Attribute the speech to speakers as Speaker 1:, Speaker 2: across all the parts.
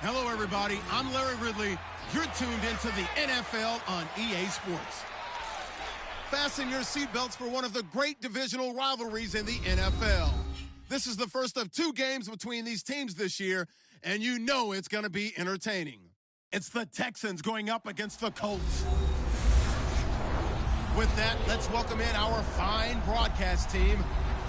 Speaker 1: Hello, everybody. I'm Larry Ridley. You're tuned into the NFL on EA Sports. Fasten your seatbelts for one of the great divisional rivalries in the NFL. This is the first of 2 games between these teams this year, and you know it's going to be entertaining. It's the Texans going up against the Colts. With that, let's welcome in our fine broadcast team.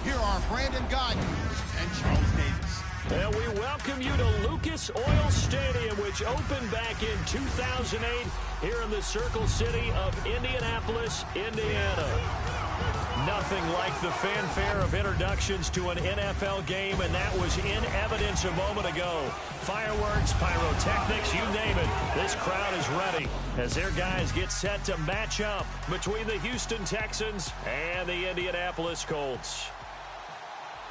Speaker 1: Here are Brandon Godden and Charles Davis.
Speaker 2: And we welcome you to Lucas Oil Stadium, which opened back in 2008 here in the Circle City of Indianapolis, Indiana. Nothing like the fanfare of introductions to an NFL game, and that was in evidence a moment ago. Fireworks, pyrotechnics, you name it. This crowd is ready as their guys get set to match up between the Houston Texans and the Indianapolis Colts.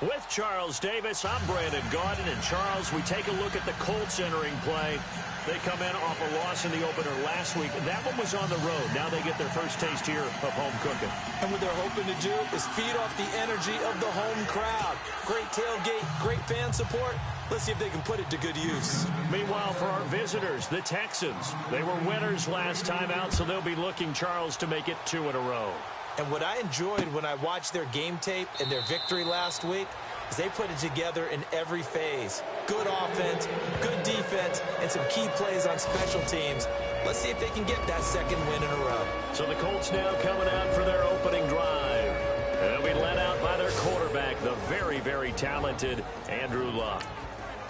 Speaker 2: With Charles Davis, I'm Brandon Gaudin. And Charles, we take a look at the Colts entering play. They come in off a loss in the opener last week. That one was on the road. Now they get their first taste here of home cooking.
Speaker 3: And what they're hoping to do is feed off the energy of the home crowd. Great tailgate, great fan support. Let's see if they can put it to good use.
Speaker 2: Meanwhile, for our visitors, the Texans, they were winners last time out, so they'll be looking, Charles, to make it 2 in a row.
Speaker 3: And what I enjoyed when I watched their game tape and their victory last week is they put it together in every phase. Good offense, good defense, and some key plays on special teams. Let's see if they can get that 2nd win in a row.
Speaker 2: So the Colts now coming out for their opening drive. They'll be led out by their quarterback, the very, very talented Andrew Luck.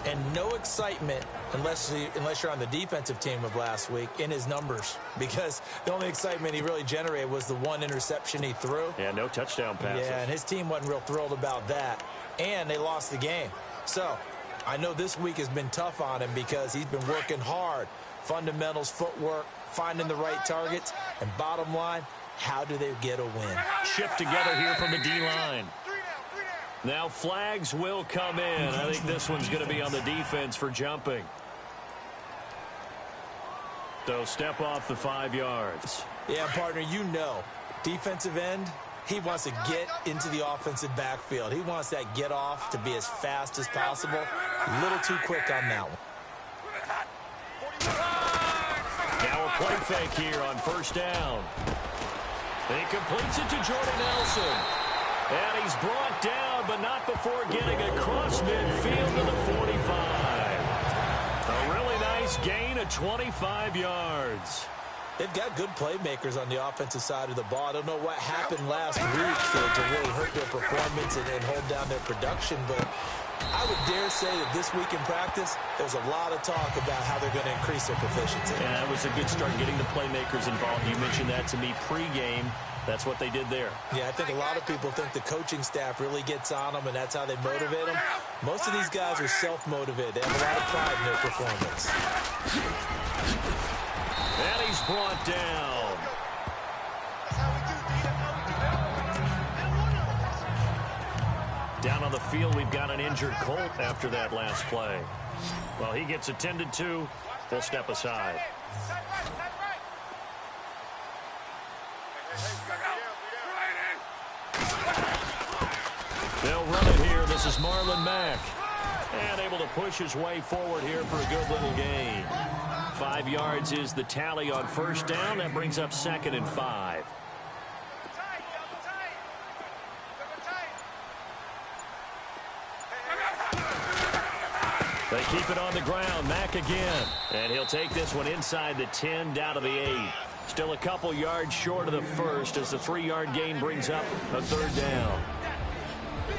Speaker 3: And no excitement unless you're on the defensive team of last week in his numbers, because the only excitement he really generated was the 1 interception he threw.
Speaker 2: Yeah, no touchdown passes.
Speaker 3: Yeah, and his team wasn't real thrilled about that. And they lost the game. So I know this week has been tough on him because he's been working hard. Fundamentals, footwork, finding the right targets. And bottom line, how do they get a win?
Speaker 2: Shift together here from the D-line. Now flags will come in. I think this one's going to be on the defense for jumping. So step off the 5 yards.
Speaker 3: Yeah, partner, you know, defensive end, he wants to get into the offensive backfield. He wants that get off to be as fast as possible. A little too quick on that one.
Speaker 2: Now a play fake here on 1st down. He completes it to Jordan Nelson. And he's brought down, but not before getting across midfield to the 45. A really nice gain of 25 yards.
Speaker 3: They've got good playmakers on the offensive side of the ball. I don't know what happened last week to really hurt their performance and hold down their production, but I would dare say that this week in practice, there's a lot of talk about how they're going to increase their proficiency.
Speaker 2: Yeah, that was a good start getting the playmakers involved. You mentioned that to me pregame. That's what they did there.
Speaker 3: Yeah, I think a lot of people think the coaching staff really gets on them, and that's how they motivate them. Most of these guys are self-motivated. They have a lot of pride in their performance.
Speaker 2: And he's brought down. Down on the field, we've got an injured Colt after that last play. Well, he gets attended to. We'll step aside. They'll run it here. This is Marlon Mack. And able to push his way forward here for a good little gain. 5 yards is the tally on 1st down. That brings up 2nd and 5. They keep it on the ground. Mack again. And he'll take this one inside the 10 down to the 8. Still a couple yards short of the 1st as the 3-yard gain brings up a 3rd down.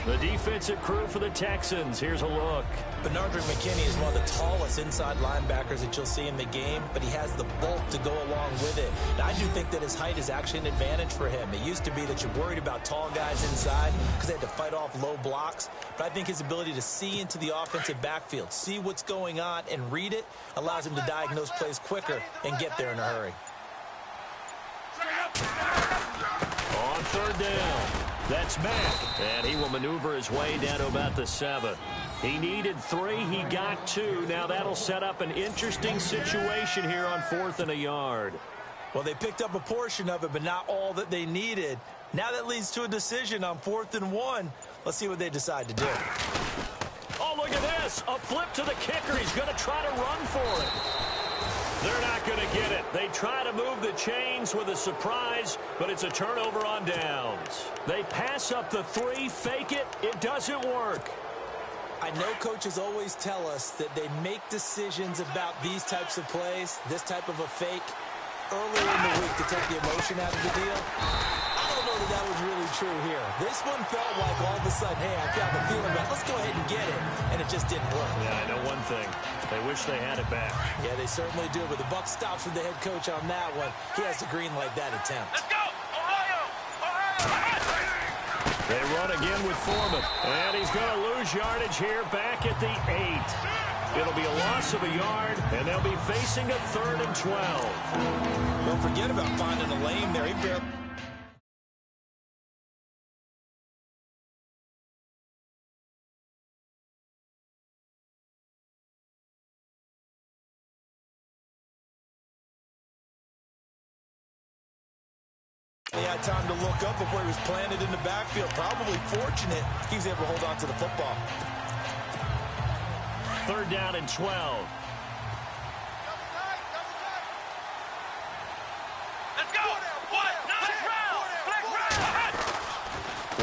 Speaker 2: The defensive crew for the Texans. Here's a look.
Speaker 3: Bernard McKinney is one of the tallest inside linebackers that you'll see in the game, but he has the bulk to go along with it. Now, I do think that his height is actually an advantage for him. It used to be that you're worried about tall guys inside because they had to fight off low blocks, but I think his ability to see into the offensive backfield, see what's going on, and read it allows him to diagnose plays quicker and get there in a hurry.
Speaker 2: On 3rd down. That's Mack, and he will maneuver his way down to about the 7. He needed 3. He got 2. Now that'll set up an interesting situation here on 4th and a yard.
Speaker 3: Well, they picked up a portion of it, but not all that they needed. Now that leads to a decision on 4th and 1. Let's see what they decide to do.
Speaker 2: Oh, look look at this. A flip to the kicker. He's going to try to run for it. They're not going to get it. They try to move the chains with a surprise, but it's a turnover on downs. They pass up the 3, fake it. It doesn't work.
Speaker 3: I know coaches always tell us that they make decisions about these types of plays, this type of a fake, earlier in the week to take the emotion out of the deal. I don't know that was really true here. This one felt like all of a sudden, hey, I got the feeling that let's go ahead and get it, and it just didn't work.
Speaker 2: Yeah, I know one thing. They wish they had it back.
Speaker 3: Yeah, they certainly do, but the buck stops with the head coach on that one. He has to green light that attempt.
Speaker 4: Let's go! Ohio!
Speaker 2: They run again with Foreman, and he's going to lose yardage here back at the 8. It'll be a loss of a yard, and they'll be facing a 3rd and 12.
Speaker 3: Don't forget about finding a lane there. He barely... He had time to look up before he was planted in the backfield. Probably fortunate he was able to hold on to the football.
Speaker 2: 3rd down and 12.
Speaker 4: Let's go!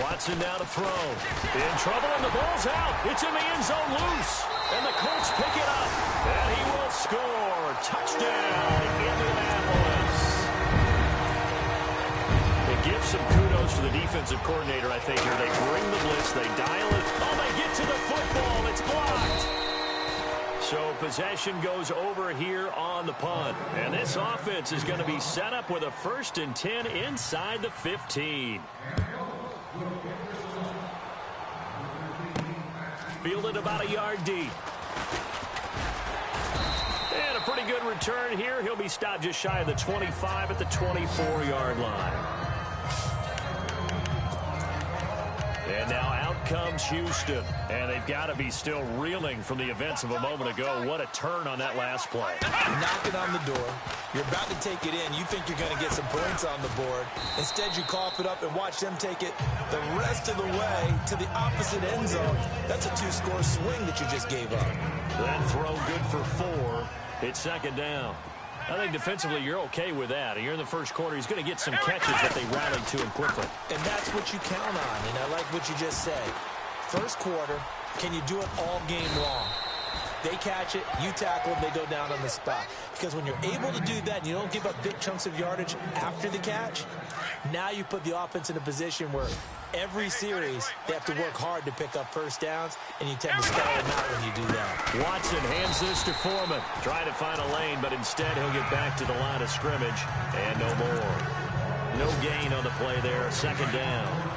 Speaker 2: Watson now to throw. In trouble, and the ball's out. It's in the end zone loose. And the Colts pick it up. And he will score. Touchdown, Indianapolis. It gives some kudos to the defensive coordinator, I think, here. They bring the blitz. They dial it. Oh, they get to the football. It's blocked. So possession goes over here on the punt. And this offense is going to be set up with a 1st and 10 inside the 15. Fielded about a yard deep. And a pretty good return here. He'll be stopped just shy of the 25 at the 24-yard line. And now out comes Houston. And they've got to be still reeling from the events of a moment ago. What a turn on that last play.
Speaker 3: Knocking on the door. You're about to take it in. You think you're going to get some points on the board. Instead, you cough it up and watch them take it the rest of the way to the opposite end zone. That's a 2-score swing that you just gave up.
Speaker 2: That throw good for 4. It's 2nd down. I think defensively you're okay with that. You're in the first quarter. He's going to get some catches that they rallied to him quickly.
Speaker 3: And that's what you count on. And I like what you just said. First quarter, can you do it all game long? They catch it, you tackle them, they go down on the spot. Because when you're able to do that and you don't give up big chunks of yardage after the catch, now you put the offense in a position where every series they have to work hard to pick up first downs, and you tend to stall them out when you do that.
Speaker 2: Watson hands this to Foreman. Trying to find a lane, but instead he'll get back to the line of scrimmage, and no more. No gain on the play there, 2nd down.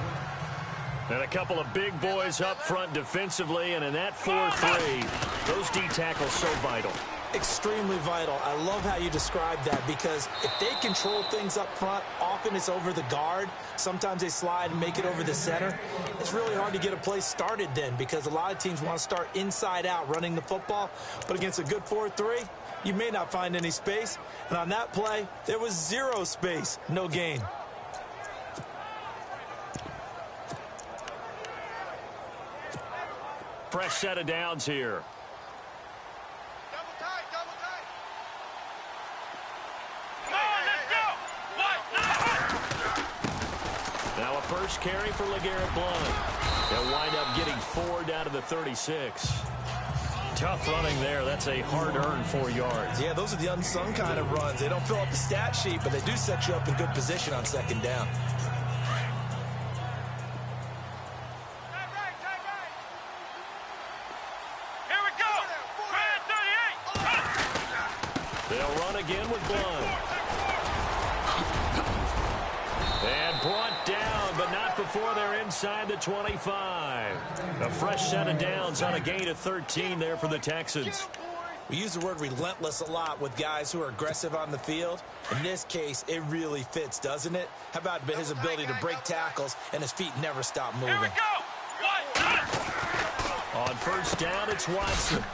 Speaker 2: And a couple of big boys up front defensively, and in that 4-3, those D tackles so vital.
Speaker 3: Extremely vital. I love how you describe that, because if they control things up front, often it's over the guard. Sometimes they slide and make it over the center. It's really hard to get a play started then, because a lot of teams want to start inside out running the football. But against a good 4-3, you may not find any space. And on that play, there was 0 space. No gain.
Speaker 2: Fresh set of downs here.
Speaker 4: Double tight, double tight. Come on, let's go.
Speaker 2: Now a first carry for LeGarrette Blount. They'll wind up getting 4 down to the 36. Tough running there. That's a hard-earned 4 yards.
Speaker 3: Yeah, those are the unsung kind of runs. They don't fill up the stat sheet, but they do set you up in good position on 2nd down.
Speaker 2: Again with Blount. And brought down, but not before they're inside the 25. A fresh set of downs on a gain of 13 there for the Texans.
Speaker 3: We use the word relentless a lot with guys who are aggressive on the field. In this case, it really fits, doesn't it? How about his ability to break tackles and his feet never stop moving?
Speaker 4: Here we go.
Speaker 2: On first down, it's Watson.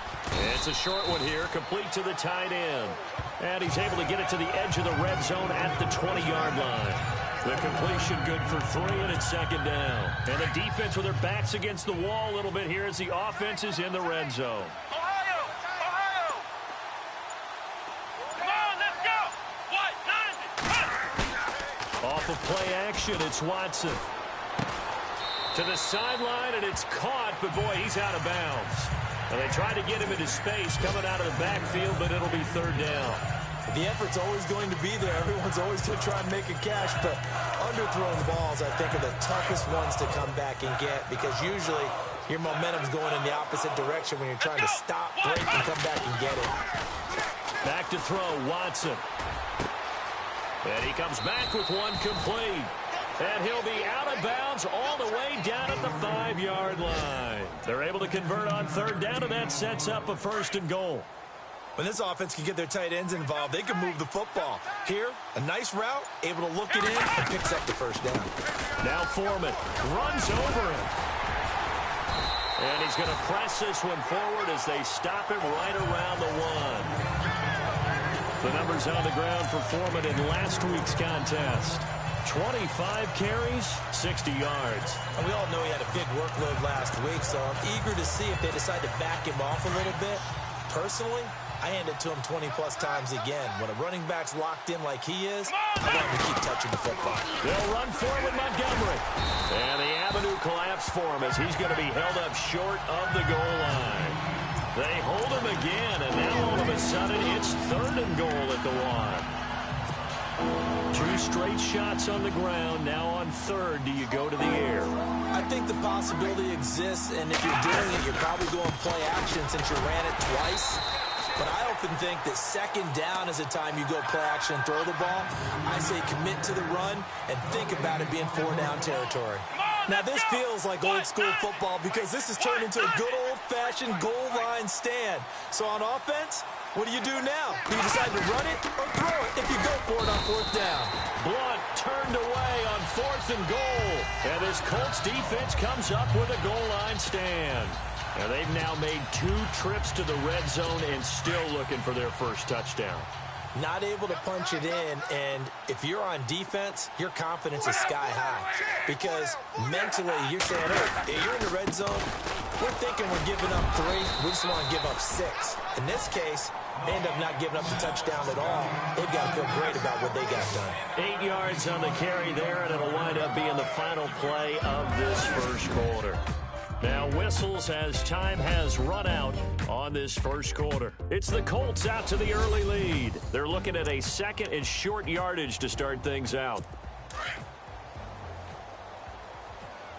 Speaker 2: It's a short one here, complete to the tight end. And he's able to get it to the edge of the red zone at the 20-yard line. The completion good for 3, and it's second down. And the defense with their backs against the wall a little bit here as the offense is in the red zone.
Speaker 4: Ohio! Ohio! Come on, let's go! What?
Speaker 2: Off of play action, it's Watson. To the sideline, and it's caught, but boy, he's out of bounds. And they tried to get him into space coming out of the backfield, but it'll be third down.
Speaker 3: The effort's always going to be there. Everyone's always going to try and make a catch, but underthrown balls, I think, are the toughest ones to come back and get because usually your momentum's going in the opposite direction when you're trying to stop, break, and come back and get it.
Speaker 2: Back to throw, Watson. And he comes back with one complete. And he'll be out of bounds all the way down at the 5-yard line. They're able to convert on third down, and that sets up a first and goal.
Speaker 3: When this offense can get their tight ends involved, they can move the football. Here, a nice route, able to look it in, and picks up the first down.
Speaker 2: Now Foreman runs over him. And he's going to press this one forward as they stop him right around the 1. The numbers on the ground for Foreman in last week's contest. 25 carries, 60 yards.
Speaker 3: And we all know he had a big workload last week, so I'm eager to see if they decide to back him off a little bit. Personally, I hand it to him 20-plus times again. When a running back's locked in like he is, I want him to keep touching the football.
Speaker 2: They'll run forward Montgomery. And the avenue collapsed for him as he's going to be held up short of the goal line. They hold him again, and now all of a sudden it's third and goal at the 1. 2 straight shots on the ground. Now on third, do you go to the air?
Speaker 3: I think the possibility exists, and if you're doing it, you're probably going play action since you ran it twice. But I often think that second down is a time you go play action and throw the ball. I say commit to the run and think about it being 4-down territory. Now, this feels like old-school football because this has turned into a good old-fashioned goal line stand. So on offense, what do you do now? Do you decide to run it or throw it if you go for it on fourth down?
Speaker 2: Blunt turned away on 4th and goal. And this Colts defense comes up with a goal line stand. And they've now made 2 trips to the red zone and still looking for their first touchdown.
Speaker 3: Not able to punch it in, and if you're on defense, your confidence is sky high. Because mentally, you're saying, hey, you're in the red zone, we're thinking we're giving up 3, we just want to give up 6. In this case, they end up not giving up the touchdown at all. They've got to feel great about what they got done.
Speaker 2: 8 yards on the carry there, and it'll wind up being the final play of this first quarter. Now whistles as time has run out on this first quarter. It's the Colts out to the early lead. They're looking at a second and short yardage to start things out.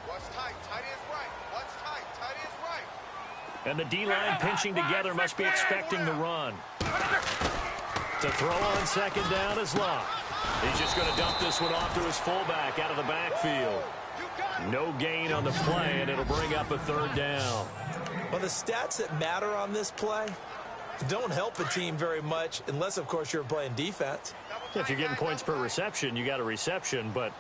Speaker 4: What's tight? Tight is right. What's tight? Tight is right.
Speaker 2: And the D-line pinching together must be expecting the run. To throw on second down is Locke. He's just going to dump this one off to his fullback out of the backfield. No gain on the play, and it'll bring up a third down.
Speaker 3: Well, the stats that matter on this play don't help a team very much unless, of course, you're playing defense.
Speaker 2: If you're getting points per reception, you got a reception, but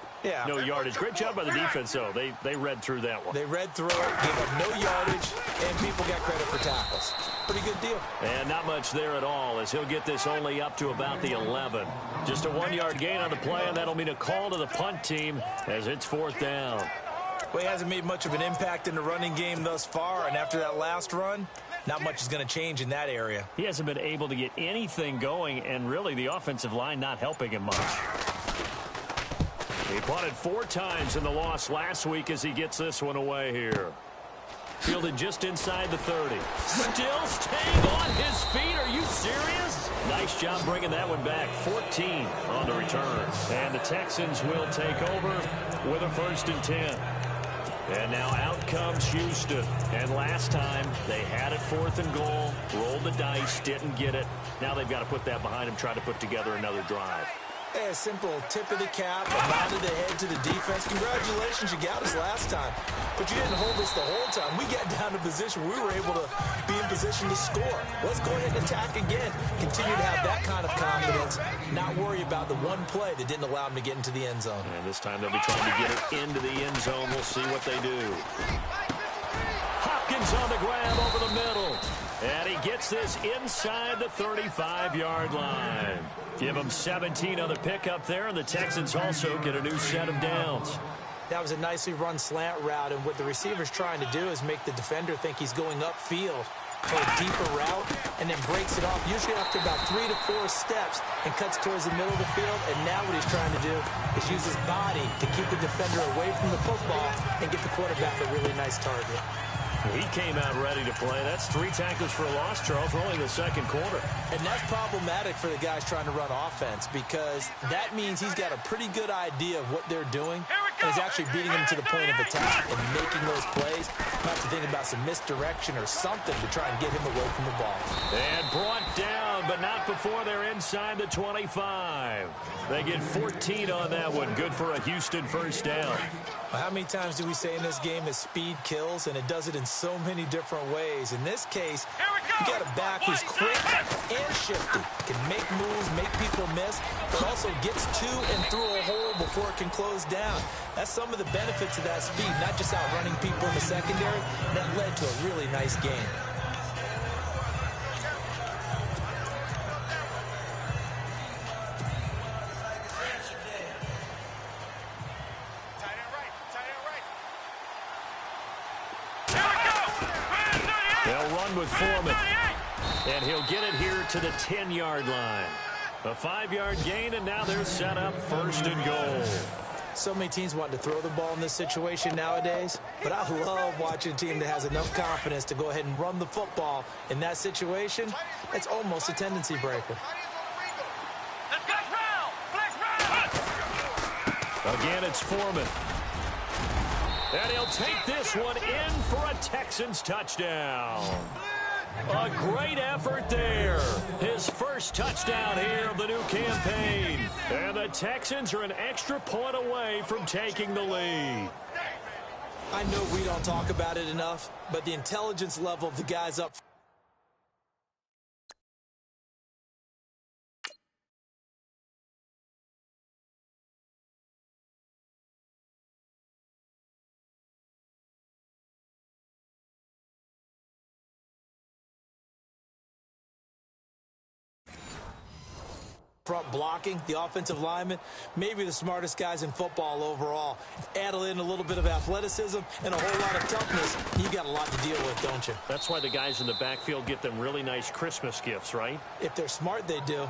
Speaker 2: no yardage. Great job by the defense, though. They read through that one.
Speaker 3: They read through it, gave up no yardage, and people got credit for tackles. Pretty good deal. And
Speaker 2: not much there at all as he'll get this only up to about the 11. Just a 1-yard gain on the play, and that'll mean a call to the punt team as it's fourth down.
Speaker 3: Well, he hasn't made much of an impact in the running game thus far, and after that last run, not much is going to change in that area.
Speaker 2: He hasn't been able to get anything going, and really the offensive line not helping him much. He punted 4 times in the loss last week as he gets this one away here. Fielded just inside the 30. Still staying on his feet. Are you serious? Nice job bringing that one back. 14 on the return. And the Texans will take over with a 1st and 10. And now out comes Houston. And last time, they had it 4th and goal, rolled the dice, didn't get it. Now they've got to put that behind them, try to put together another drive.
Speaker 3: A simple tip of the cap, a nod of the head to the defense. Congratulations, you got us last time. But you didn't hold us the whole time. We got down to a position where we were able to be in position to score. Let's go ahead and attack again. Continue to have that kind of confidence. Not worry about the one play that didn't allow them to get into the end zone.
Speaker 2: And this time they'll be trying to get it into the end zone. We'll see what they do. Hopkins on the grab over the middle. And he gets this inside the 35-yard line. Give them 17 on the pickup there, and the Texans also get a new set of downs.
Speaker 3: That was a nicely run slant route, and what the receiver's trying to do is make the defender think he's going upfield for a deeper route, and then breaks it off, usually after about 3 to 4 steps, and cuts towards the middle of the field. And now what he's trying to do is use his body to keep the defender away from the football and get the quarterback a really nice target.
Speaker 2: He came out ready to play. That's 3 tackles for a loss, Charles, only in the second quarter.
Speaker 3: And that's problematic for the guys trying to run offense, because that means he's got a pretty good idea of what they're doing and is actually beating them to the point of attack and making those plays. Might have to think about some misdirection or something to try and get him away from the ball.
Speaker 2: And brought down, but not before they're inside the 25. They get 14 on that one. Good for a Houston first down.
Speaker 3: Well, how many times do we say in this game that speed kills, and it does it in so many different ways? In this case, you got a back who's quick and shifty, can make moves, make people miss, but also gets to and through a hole before it can close down. That's some of the benefits of that speed, not just outrunning people in the secondary. That led to a really nice game.
Speaker 2: They'll run with Foreman, and he'll get it here to the 10-yard line. A 5-yard gain, and now they're set up 1st and goal.
Speaker 3: So many teams want to throw the ball in this situation nowadays, but I love watching a team that has enough confidence to go ahead and run the football in that situation. It's almost a tendency breaker.
Speaker 2: Again, it's Foreman. And he'll take this one in for a Texans touchdown. A great effort there. His first touchdown here of the new campaign. And the Texans are an extra point away from taking the lead.
Speaker 3: I know we don't talk about it enough, but the intelligence level of the guys up front blocking, the offensive linemen, maybe the smartest guys in football overall. Add in a little bit of athleticism and a whole lot of toughness, you got a lot to deal with, don't you?
Speaker 2: That's why the guys in the backfield get them really nice Christmas gifts, right?
Speaker 3: If they're smart, they do.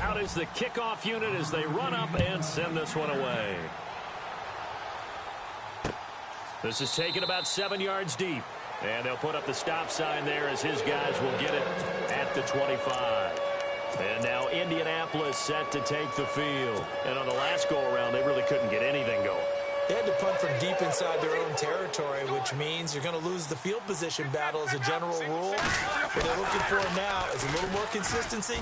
Speaker 2: Out is the kickoff unit as they run up and send this one away. This is taken about 7 yards deep. And they'll put up the stop sign there as his guys will get it at the 25. And now Indianapolis set to take the field. And on the last go-around, they really couldn't get anything going.
Speaker 3: They had to punt from deep inside their own territory, which means you're going to lose the field position battle as a general rule. What they're looking for now is a little more consistency.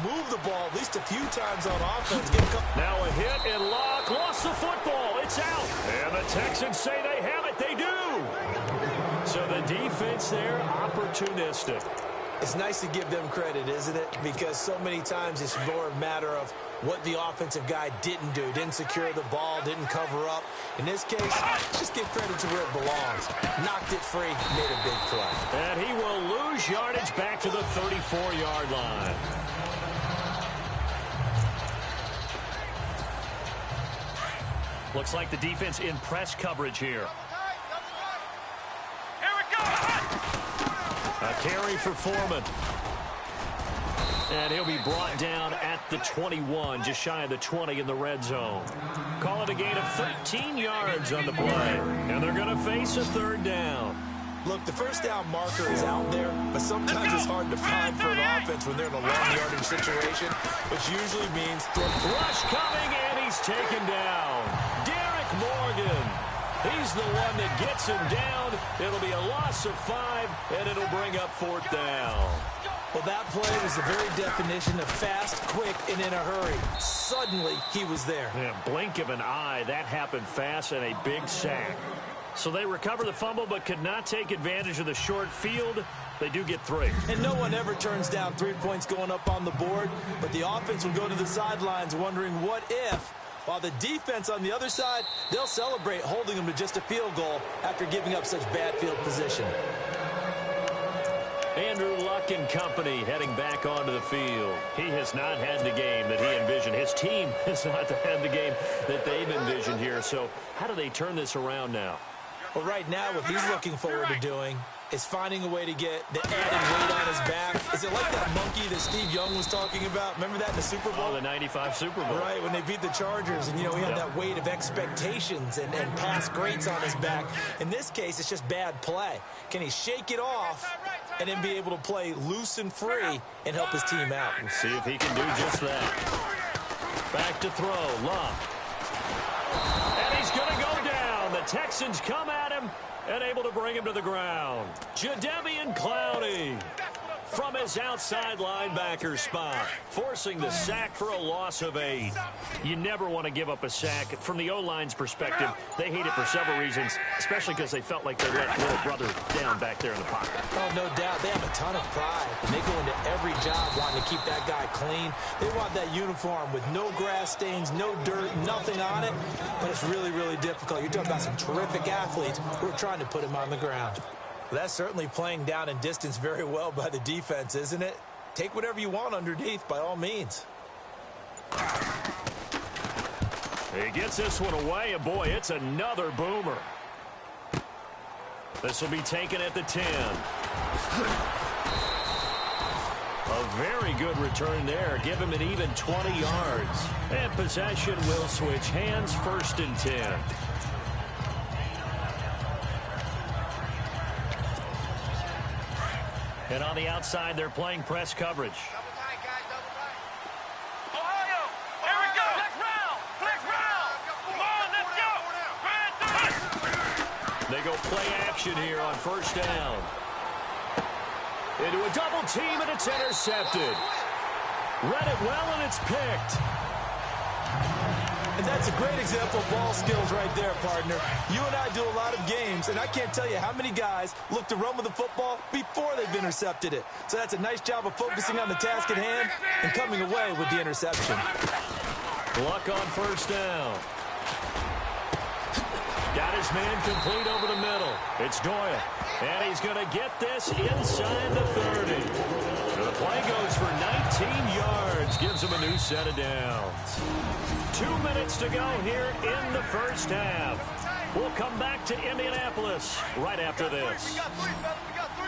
Speaker 3: Move the ball at least a few times on offense.
Speaker 2: Now a hit and lock. Lost the football. It's out. And the Texans say they have it. They do. So the defense there, opportunistic.
Speaker 3: It's nice to give them credit, isn't it? Because so many times it's more a matter of what the offensive guy didn't do. Didn't secure the ball, didn't cover up. In this case, just give credit to where it belongs. Knocked it free, made a big play.
Speaker 2: And he will lose yardage back to the 34-yard line. Looks like the defense in press coverage here. A carry for Foreman. And he'll be brought down at the 21, just shy of the 20 in the red zone. Call it a gain of 13 yards on the play. And they're going to face a 3rd down.
Speaker 3: Look, the first down marker is out there, but sometimes it's hard to find for an offense when they're in a long yardage situation, which usually means
Speaker 2: rush coming, and he's taken down. Derek Morgan. He's the one that gets him down. It'll be a loss of 5, and it'll bring up 4th down.
Speaker 3: Well, that play was the very definition of fast, quick, and in a hurry. Suddenly, he was there.
Speaker 2: Yeah, blink of an eye. That happened fast and a big sack. So they recover the fumble but could not take advantage of the short field. They do get 3.
Speaker 3: And no one ever turns down 3 points going up on the board, but the offense will go to the sidelines wondering what if While the defense on the other side, they'll celebrate holding them to just a field goal after giving up such bad field position.
Speaker 2: Andrew Luck and company heading back onto the field. He has not had the game that he envisioned. His team has not had the game that they've envisioned here. So how do they turn this around now?
Speaker 3: Well, right now, what he's looking forward to doing is finding a way to get the added weight on his back. Is it like that monkey that Steve Young was talking about? Remember that in the Super Bowl?
Speaker 2: Oh, the 95 Super Bowl.
Speaker 3: Right, when they beat the Chargers. And, you know, he had that weight of expectations and past greats on his back. In this case, it's just bad play. Can he shake it off and then be able to play loose and free and help his team out?
Speaker 2: We'll see if he can do just that. Back to throw. Luck. And he's going to go down. The Texans come at him and able to bring him to the ground. Jadeveon Clowney from his outside linebacker spot, forcing the sack for a loss of 8. You never want to give up a sack. From the O-line's perspective, they hate it for several reasons, especially because they felt like they let little brother down back there in the pocket.
Speaker 3: Oh, no doubt. They have a ton of pride, and they go into every job wanting to keep that guy clean. They want that uniform with no grass stains, no dirt, nothing on it, but it's really, really difficult. You're talking about some terrific athletes who are trying to put him on the ground. Well, that's certainly playing down and distance very well by the defense, isn't it? Take whatever you want underneath, by all means.
Speaker 2: He gets this one away, and boy, it's another boomer. This will be taken at the 10. A very good return there. Give him an even 20 yards. And possession will switch hands, 1st and 10. And on the outside, they're playing press coverage.
Speaker 4: Double tight, guys, double tight.
Speaker 5: Ohio, here we go. Flex round. Come on, let's go.
Speaker 2: They go play action here on 1st down. Into a double team, and it's intercepted. Read it well, and it's picked.
Speaker 3: And that's a great example of ball skills right there, partner. You and I do a lot of games, and I can't tell you how many guys look to run with the football before they've intercepted it. So that's a nice job of focusing on the task at hand and coming away with the interception.
Speaker 2: Luck on 1st down. Got his man complete over the middle. It's Doyle. And he's going to get this inside the 30. The play goes for 19 yards. Gives him a new set of downs. 2 minutes to go here in the 1st half. We'll come back to Indianapolis right after this.
Speaker 4: We got 3, fellas. We got 3.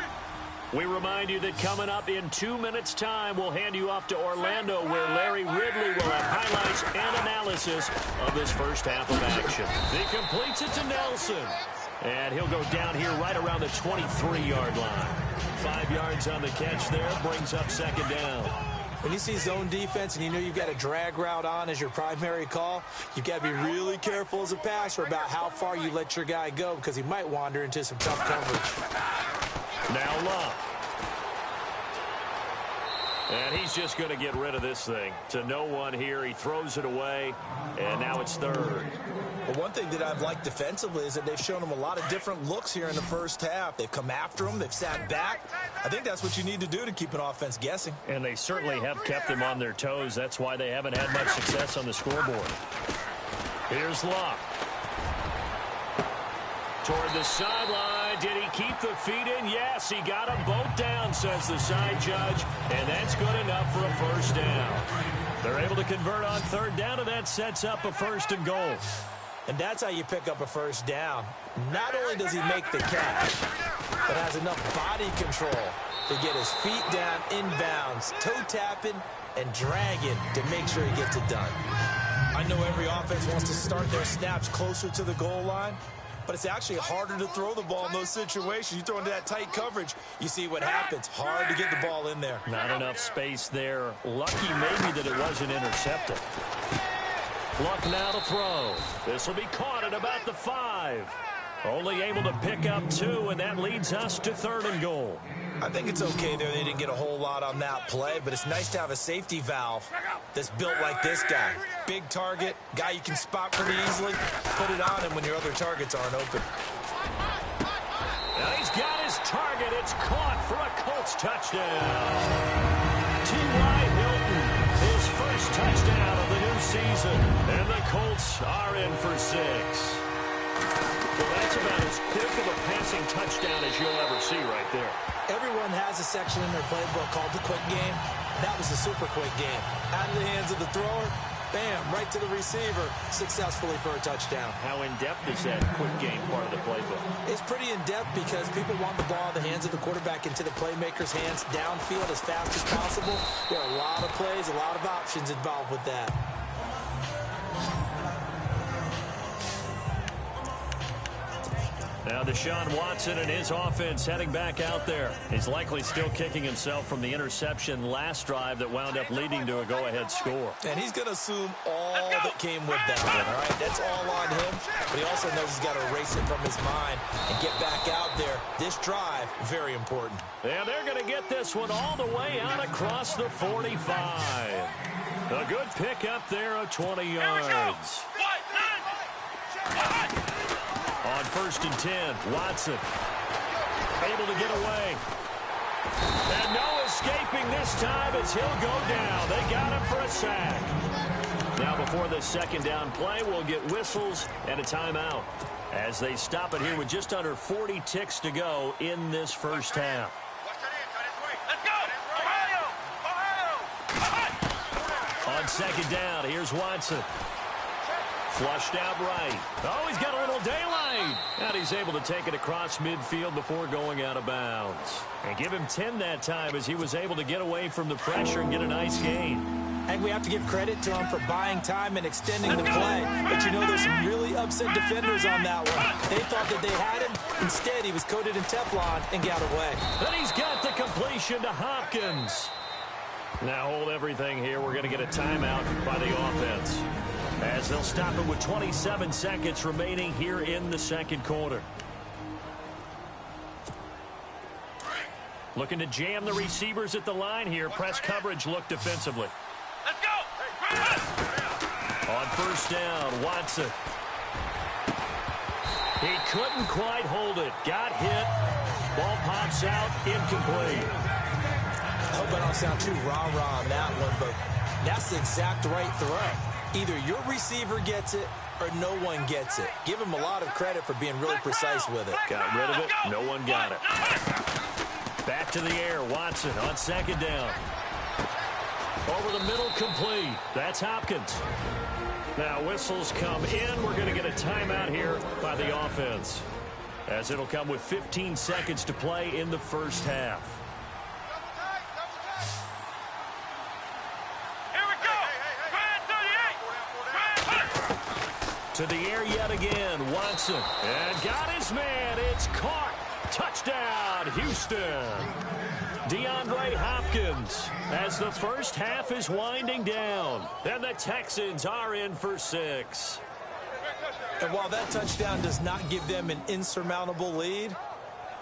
Speaker 2: We remind you that coming up in 2 minutes' time, we'll hand you off to Orlando, where Larry Ridley will have highlights and analysis of this 1st half of action. He completes it to Nelson. And he'll go down here right around the 23-yard line. 5 yards on the catch there, brings up 2nd down.
Speaker 3: When you see zone defense and you know you've got a drag route on as your primary call, you've got to be really careful as a passer about how far you let your guy go, because he might wander into some tough coverage.
Speaker 2: Now Luck. And he's just going to get rid of this thing. To no one here. He throws it away, and now it's 3rd.
Speaker 3: Well, one thing that I've liked defensively is that they've shown him a lot of different looks here in the 1st half. They've come after him. They've sat back. I think that's what you need to do to keep an offense guessing.
Speaker 2: And they certainly have kept them on their toes. That's why they haven't had much success on the scoreboard. Here's Luck. Toward the sideline. Did he keep the feet in? Yes, he got them both down, says the side judge. And that's good enough for a 1st down. They're able to convert on 3rd down, and that sets up a 1st and goal.
Speaker 3: And that's how you pick up a 1st down. Not only does he make the catch, but has enough body control to get his feet down inbounds, toe tapping and dragging to make sure he gets it done. I know every offense wants to start their snaps closer to the goal line, but it's actually harder to throw the ball in those situations. You throw into that tight coverage, you see what happens. Hard to get the ball in there.
Speaker 2: Not enough space there. Lucky maybe that it wasn't intercepted. Luck now to throw. This will be caught at about the 5. Only able to pick up 2, and that leads us to 3rd and goal.
Speaker 3: I think it's okay there. They didn't get a whole lot on that play, but it's nice to have a safety valve that's built like this guy. Big target, guy you can spot pretty easily. Put it on him when your other targets aren't open.
Speaker 2: Now he's got his target. It's caught for a Colts touchdown. T.Y. Hilton, his first touchdown of the new season, and the Colts are in for 6. Well, that's about as quick of a passing touchdown as you'll ever see right there.
Speaker 3: Everyone has a section in their playbook called the quick game. That was a super quick game. Out of the hands of the thrower, bam, right to the receiver, successfully for a touchdown.
Speaker 2: How in-depth is that quick game part of the playbook?
Speaker 3: It's pretty in-depth because people want the ball in the hands of the quarterback into the playmaker's hands downfield as fast as possible. There are a lot of plays, a lot of options involved with that.
Speaker 2: Now Deshaun Watson and his offense heading back out there. He's likely still kicking himself from the interception last drive that wound up leading to a go-ahead score.
Speaker 3: And he's going to assume all that came with that one, all right? That's all on him. But he also knows he's got to erase it from his mind and get back out there. This drive, very important.
Speaker 2: And they're going to get this one all the way out across the 45. A good pick up there of 20 yards. On 1st and 10, Watson able to get away. And no escaping this time as he'll go down. They got him for a sack. Now before this second down play, we'll get whistles and a timeout as they stop it here with just under 40 ticks to go in this first half. On 2nd down, here's Watson. Flushed out right. Oh, he's got a little daylight. And he's able to take it across midfield before going out of bounds. And give him 10 that time as he was able to get away from the pressure and get a nice gain.
Speaker 3: I think we have to give credit to him for buying time and extending the play. But you know, there's some really upset defenders on that one. They thought that they had him. Instead, he was coated in Teflon and got away.
Speaker 2: And he's got the completion to Hopkins. Now hold everything here. We're going to get a timeout by the offense, as they'll stop it with 27 seconds remaining here in the second quarter. Looking to jam the receivers at the line here. Press coverage look defensively.
Speaker 5: Let's go!
Speaker 2: On 1st down, Watson. He couldn't quite hold it. Got hit. Ball pops out. Incomplete.
Speaker 3: I hope I don't sound too rah-rah on that one, but that's the exact right throw. Either your receiver gets it or no one gets it. Give him a lot of credit for being really precise with it.
Speaker 2: Got rid of it. No one got it. Back to the air. Watson on 2nd down. Over the middle, complete. That's Hopkins. Now whistles come in. We're going to get a timeout here by the offense, as it'll come with 15 seconds to play in the first half. To the air yet again, Watson. And got his man. It's caught. Touchdown, Houston. DeAndre Hopkins as the first half is winding down. And the Texans are in for 6.
Speaker 3: And while that touchdown does not give them an insurmountable lead,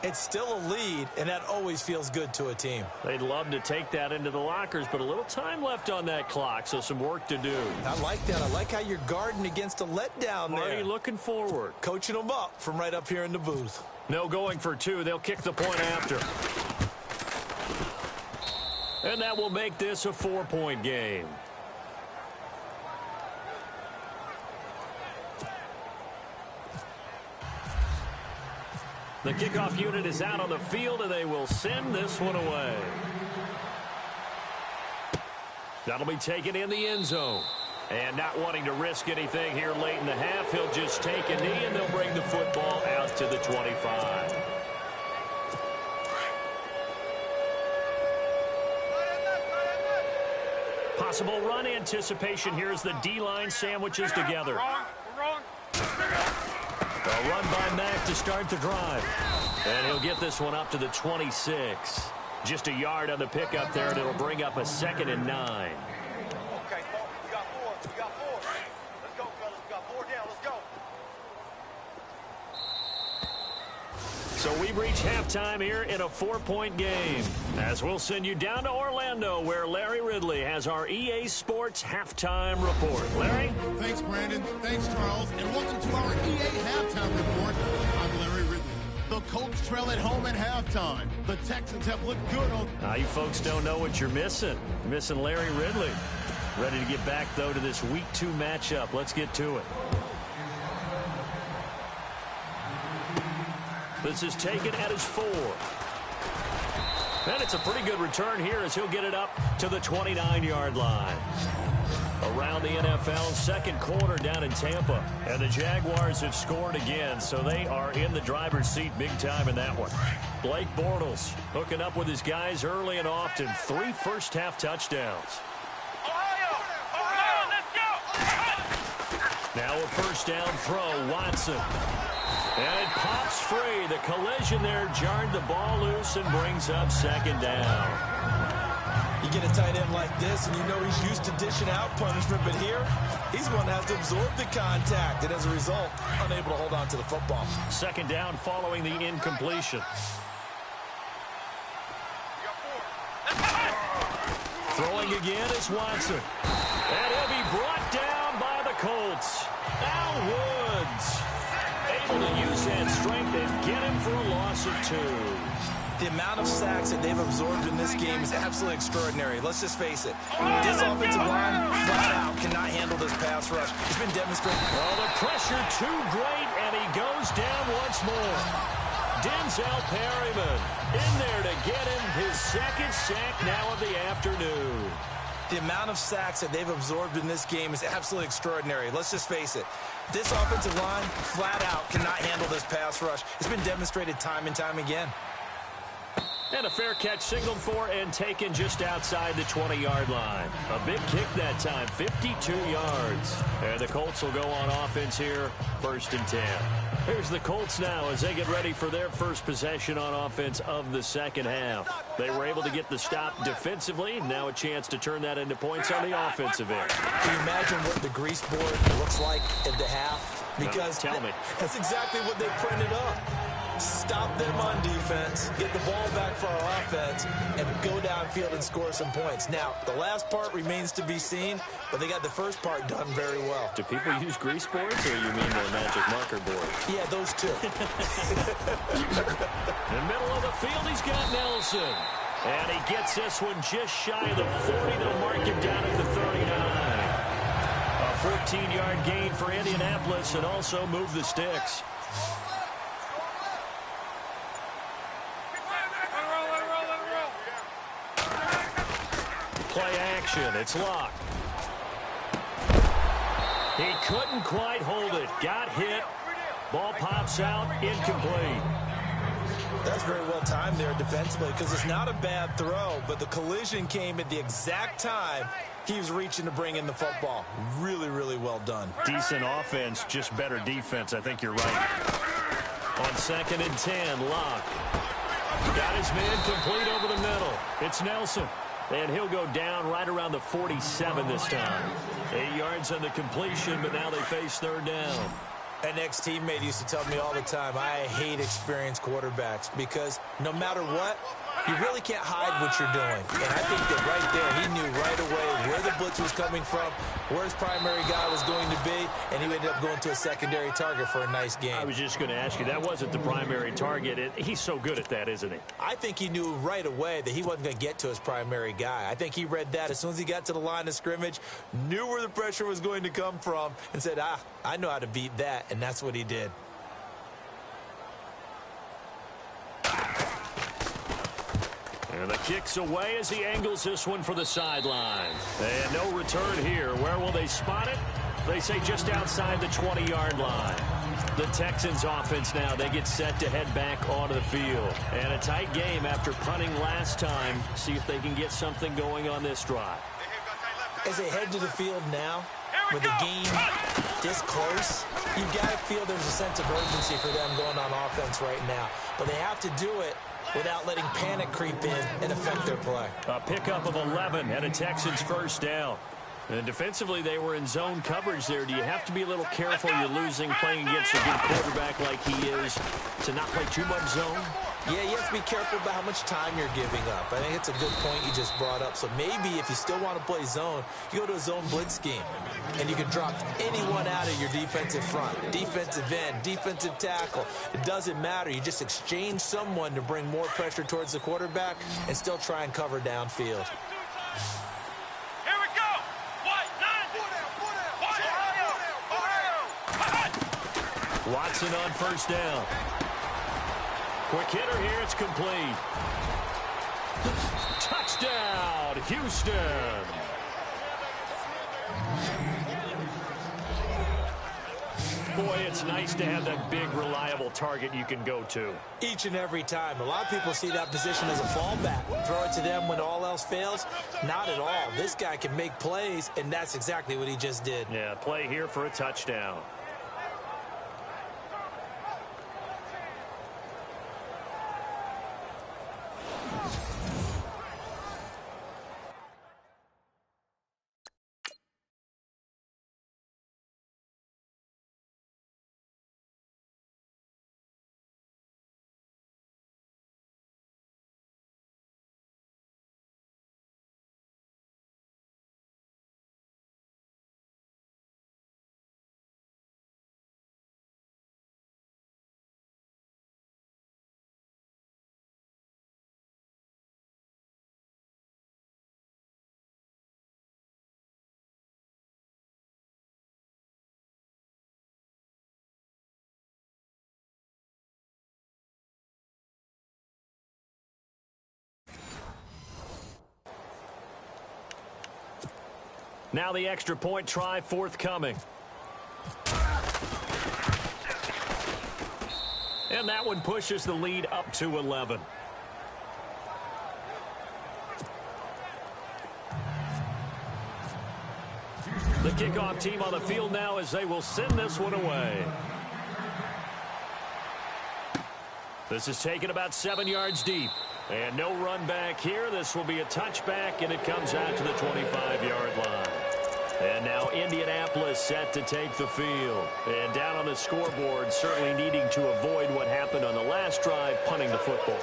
Speaker 3: it's still a lead, and that always feels good to a team.
Speaker 2: They'd love to take that into the lockers, but a little time left on that clock, so some work to do.
Speaker 3: I like that. I like how you're guarding against a letdown there.
Speaker 2: Marty looking forward.
Speaker 3: Coaching them up from right up here in the booth.
Speaker 2: No going for 2. They'll kick the point after. And that will make this a 4-point game. The kickoff unit is out on the field, and they will send this one away. That'll be taken in the end zone. And not wanting to risk anything here late in the half, he'll just take a knee, and they'll bring the football out to the 25. Possible run anticipation here as the D-line sandwiches together. A run by Mack to start the drive. And he'll get this one up to the 26. Just a yard on the pickup there, and it'll bring up a 2nd and 9.
Speaker 4: Okay, we got 4. We got 4. Let's go, fellas. We got 4 down. Let's go.
Speaker 2: So we've reached halftime here in a 4-point game, as we'll send you down to Orlando, where Larry Ridley has our EA Sports halftime report. Larry?
Speaker 1: Thanks, Brandon. Thanks, Charles. And welcome to our EA halftime report. I'm Larry Ridley. The Colts trail at home at halftime. The Texans have looked good on...
Speaker 2: You folks don't know what you're missing. You're missing Larry Ridley. Ready to get back, though, to this Week 2 matchup. Let's get to it. This is taken at his 4. And it's a pretty good return here as he'll get it up to the 29-yard line. Around the NFL, second quarter down in Tampa. And the Jaguars have scored again, so they are in the driver's seat big time in that one. Blake Bortles hooking up with his guys early and often. 3 first-half touchdowns. Now a first down throw, Watson. And it pops free. The collision there jarred the ball loose and brings up second down.
Speaker 3: You get a tight end like this, and you know he's used to dishing out punishment, but here, he's the one that has to absorb the contact, and as a result, unable to hold on to the football.
Speaker 2: Second down following the incompletion. Throwing again is Watson. And he'll be brought down by the Colts. Al Woods able to use that strength and get him for a loss of 2.
Speaker 3: The amount of sacks that they've absorbed in this game is absolutely extraordinary. Let's just face it. This offensive line, flat out, cannot handle this pass rush. It's been demonstrated.
Speaker 2: Oh, the pressure too great, and he goes down once more. Denzel Perryman in there to get him his second sack now of the afternoon.
Speaker 3: The amount of sacks that they've absorbed in this game is absolutely extraordinary. Let's just face it. This offensive line, flat out, cannot handle this pass rush. It's been demonstrated time and time again.
Speaker 2: And a fair catch signaled for and taken just outside the 20-yard line. A big kick that time, 52 yards. And the Colts will go on offense here, 1st and 10. Here's the Colts now as they get ready for their first possession on offense of the second half. They were able to get the stop defensively. Now a chance to turn that into points on the offensive end.
Speaker 3: Can you imagine what the grease board looks like at the half? Because
Speaker 2: tell me.
Speaker 3: That's exactly what they printed up. Stop them on defense, get the ball back for our offense, and go downfield and score some points. Now, the last part remains to be seen, but they got the first part done very well.
Speaker 2: Do people use grease boards, or you mean the magic marker board?
Speaker 3: Yeah, those two.
Speaker 2: In the middle of the field, he's got Nelson. And he gets this one just shy of the 40. They'll mark him down at the 39. A 14-yard gain for Indianapolis and also move the sticks. Play action. It's locked. He couldn't quite hold it. Got hit. Ball pops out. Incomplete.
Speaker 3: That's very well timed there defensively because it's not a bad throw, but the collision came at the exact time he was reaching to bring in the football. Really, really well done.
Speaker 2: Decent offense, just better defense. I think you're right. On 2nd and 10, Locke. Got his man complete over the middle. It's Nelson. And he'll go down right around the 47 this time. 8 yards on the completion, but now they face 3rd down.
Speaker 3: An ex-teammate used to tell me all the time, I hate experienced quarterbacks because no matter what, you really can't hide what you're doing. And I think that right there, he knew right away where the blitz was coming from, where his primary guy was going to be, and he ended up going to a secondary target for a nice game.
Speaker 2: I was just going to ask you, that wasn't the primary target. He's so good at that, isn't he?
Speaker 3: I think he knew right away that he wasn't going to get to his primary guy. I think he read that as soon as he got to the line of scrimmage, knew where the pressure was going to come from, and said, I know how to beat that, and that's what he did.
Speaker 2: And the kick's away as he angles this one for the sideline. And no return here. Where will they spot it? They say just outside the 20-yard line. The Texans offense now, they get set to head back onto the field. And a tight game after punting last time. See if they can get something going on this drive.
Speaker 3: As they head to the field now, with the game this close, you've got to feel there's a sense of urgency for them going on offense right now. But they have to do it without letting panic creep in and affect their play.
Speaker 2: A pickup of 11 and a Texans first down. And defensively, they were in zone coverage there. Do you have to be a little careful? You're losing, playing against a good quarterback like he is, to not play too much zone?
Speaker 3: Yeah, you have to be careful about how much time you're giving up. I think it's a good point you just brought up. So maybe if you still want to play zone, you go to a zone blitz scheme. And you can drop anyone out of your defensive front. Defensive end, defensive tackle. It doesn't matter. You just exchange someone to bring more pressure towards the quarterback and still try and cover downfield.
Speaker 5: Here we go. 1,
Speaker 2: Watson on first down. Quick hitter here. It's complete. Touchdown, Houston. Boy, it's nice to have that big, reliable target you can go to.
Speaker 3: Each and every time. A lot of people see that position as a fallback. Throw it to them when all else fails. Not at all. This guy can make plays, and that's exactly what he just did.
Speaker 2: Yeah, play here for a touchdown. Now the extra point try forthcoming. And that one pushes the lead up to 11. The kickoff team on the field now as they will send this one away. This is taken about 7 yards deep. And no run back here. This will be a touchback, and it comes out to the 25-yard line. And now Indianapolis set to take the field. And down on the scoreboard, certainly needing to avoid what happened on the last drive, punting the football.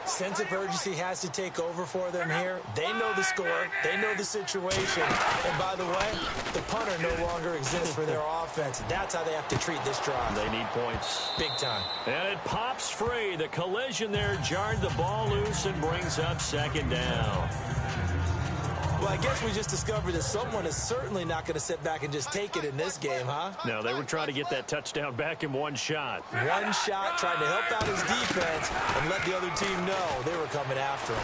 Speaker 3: Sense of urgency has to take over for them here. They know the score. They know the situation. And by the way, the punter no longer exists for their offense. That's how they have to treat this drive.
Speaker 2: They need points.
Speaker 3: Big time.
Speaker 2: And it pops free. The collision there jarred the ball loose and brings up second down.
Speaker 3: Well, I guess we just discovered that someone is certainly not going to sit back and just take it in this game, huh?
Speaker 2: No, they were trying to get that touchdown back in one shot.
Speaker 3: One shot, trying to help out his defense and let the other team know they were coming after him.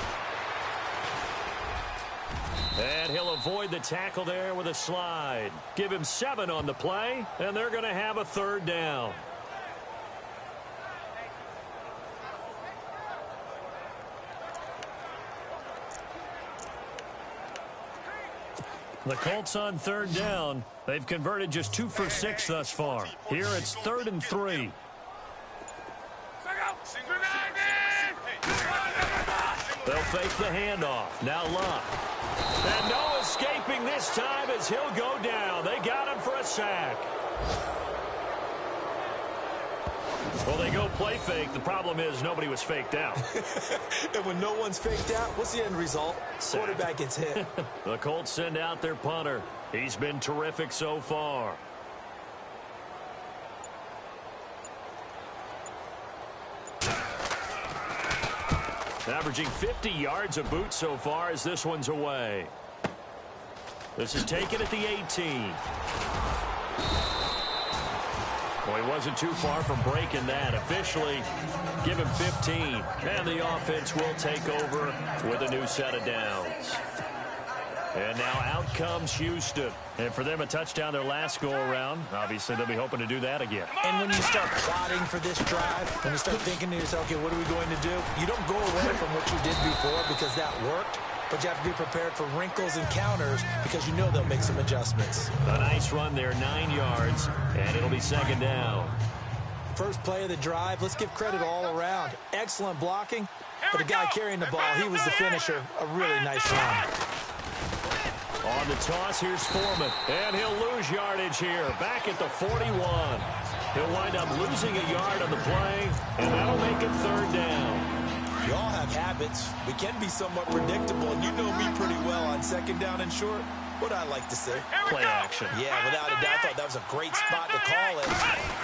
Speaker 2: And he'll avoid the tackle there with a slide. Give him 7 on the play, and they're going to have a third down. The Colts on third down. They've converted just 2 for 6 thus far. Here it's 3rd and 3. They'll fake the handoff. Now Luck. And no escaping this time as he'll go down. They got him for a sack. Well, they go play fake. The problem is nobody was faked out.
Speaker 3: And when no one's faked out, what's the end result?
Speaker 2: Sack.
Speaker 3: Quarterback gets hit.
Speaker 2: The Colts send out their punter. He's been terrific so far. Averaging 50 yards a boot so far as this one's away. This is taken at the 18. Well, he wasn't too far from breaking that. Officially, give him 15. And the offense will take over with a new set of downs. And now out comes Houston. And for them, a touchdown their last go-around. Obviously, they'll be hoping to do that again.
Speaker 3: And when you start plotting for this drive, when you start thinking to yourself, okay, what are we going to do? You don't go away from what you did before because that worked. But you have to be prepared for wrinkles and counters because you know they'll make some adjustments.
Speaker 2: A nice run there, 9 yards, and it'll be second down.
Speaker 3: First play of the drive, let's give credit all around. Excellent blocking, but the guy carrying the ball, he was the finisher. A really nice run.
Speaker 2: On the toss, here's Foreman, and he'll lose yardage here, back at the 41. He'll wind up losing a yard on the play, and that'll make it third down.
Speaker 3: We all have habits. We can be somewhat predictable, and you know me pretty well on second down and short. What I like to say.
Speaker 2: Play action.
Speaker 3: Yeah, without a doubt, I thought that was a great spot to call it.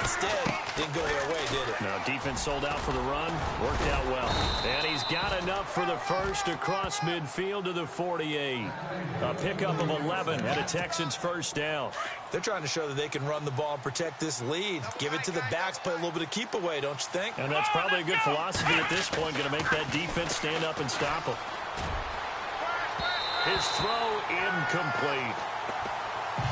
Speaker 3: Instead, didn't go their way, did it?
Speaker 2: No, defense sold out for the run. Worked out well. And he's got enough for the first across midfield to the 48. A pickup of 11 and a Texans first down.
Speaker 3: They're trying to show that they can run the ball and protect this lead. Give it to the backs, play a little bit of keep away, don't you think?
Speaker 2: And that's probably a good philosophy at this point. Going to make that defense stand up and stop them. His throw incomplete.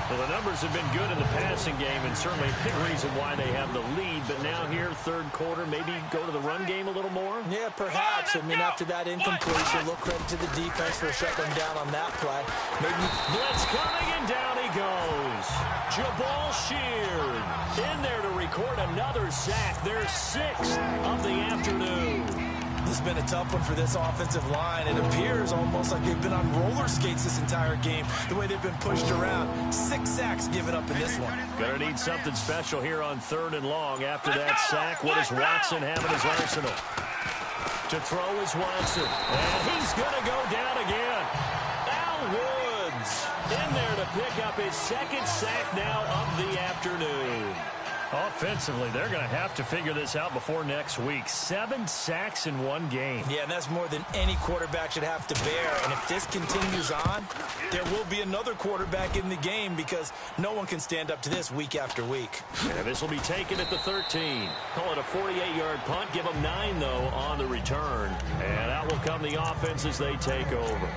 Speaker 2: Well, the numbers have been good in the passing game, and certainly a big reason why they have the lead. But now here, third quarter, maybe go to the run game a little more?
Speaker 3: Yeah, perhaps. I mean, after that incompletion, a little credit to the defense for shutting them down on that play. Maybe
Speaker 2: blitz coming, and down he goes. Jabal Sheard in there to record another sack. Their 6th of the afternoon.
Speaker 3: This has been a tough one for this offensive line. It appears almost like they've been on roller skates this entire game, the way they've been pushed around. 6 sacks given up in this one.
Speaker 2: Gonna need something special here on 3rd and long. After that sack, what does Watson have in his arsenal? To throw is Watson. And he's gonna go down again. Al Woods in there to pick up his 2nd sack now of the afternoon. Offensively, they're going to have to figure this out before next week. 7 sacks in one game.
Speaker 3: Yeah, and that's more than any quarterback should have to bear. And if this continues on, there will be another quarterback in the game because no one can stand up to this week after week.
Speaker 2: And this will be taken at the 13. Call it a 48-yard punt. Give them 9, though, on the return. And out will come the offense as they take over.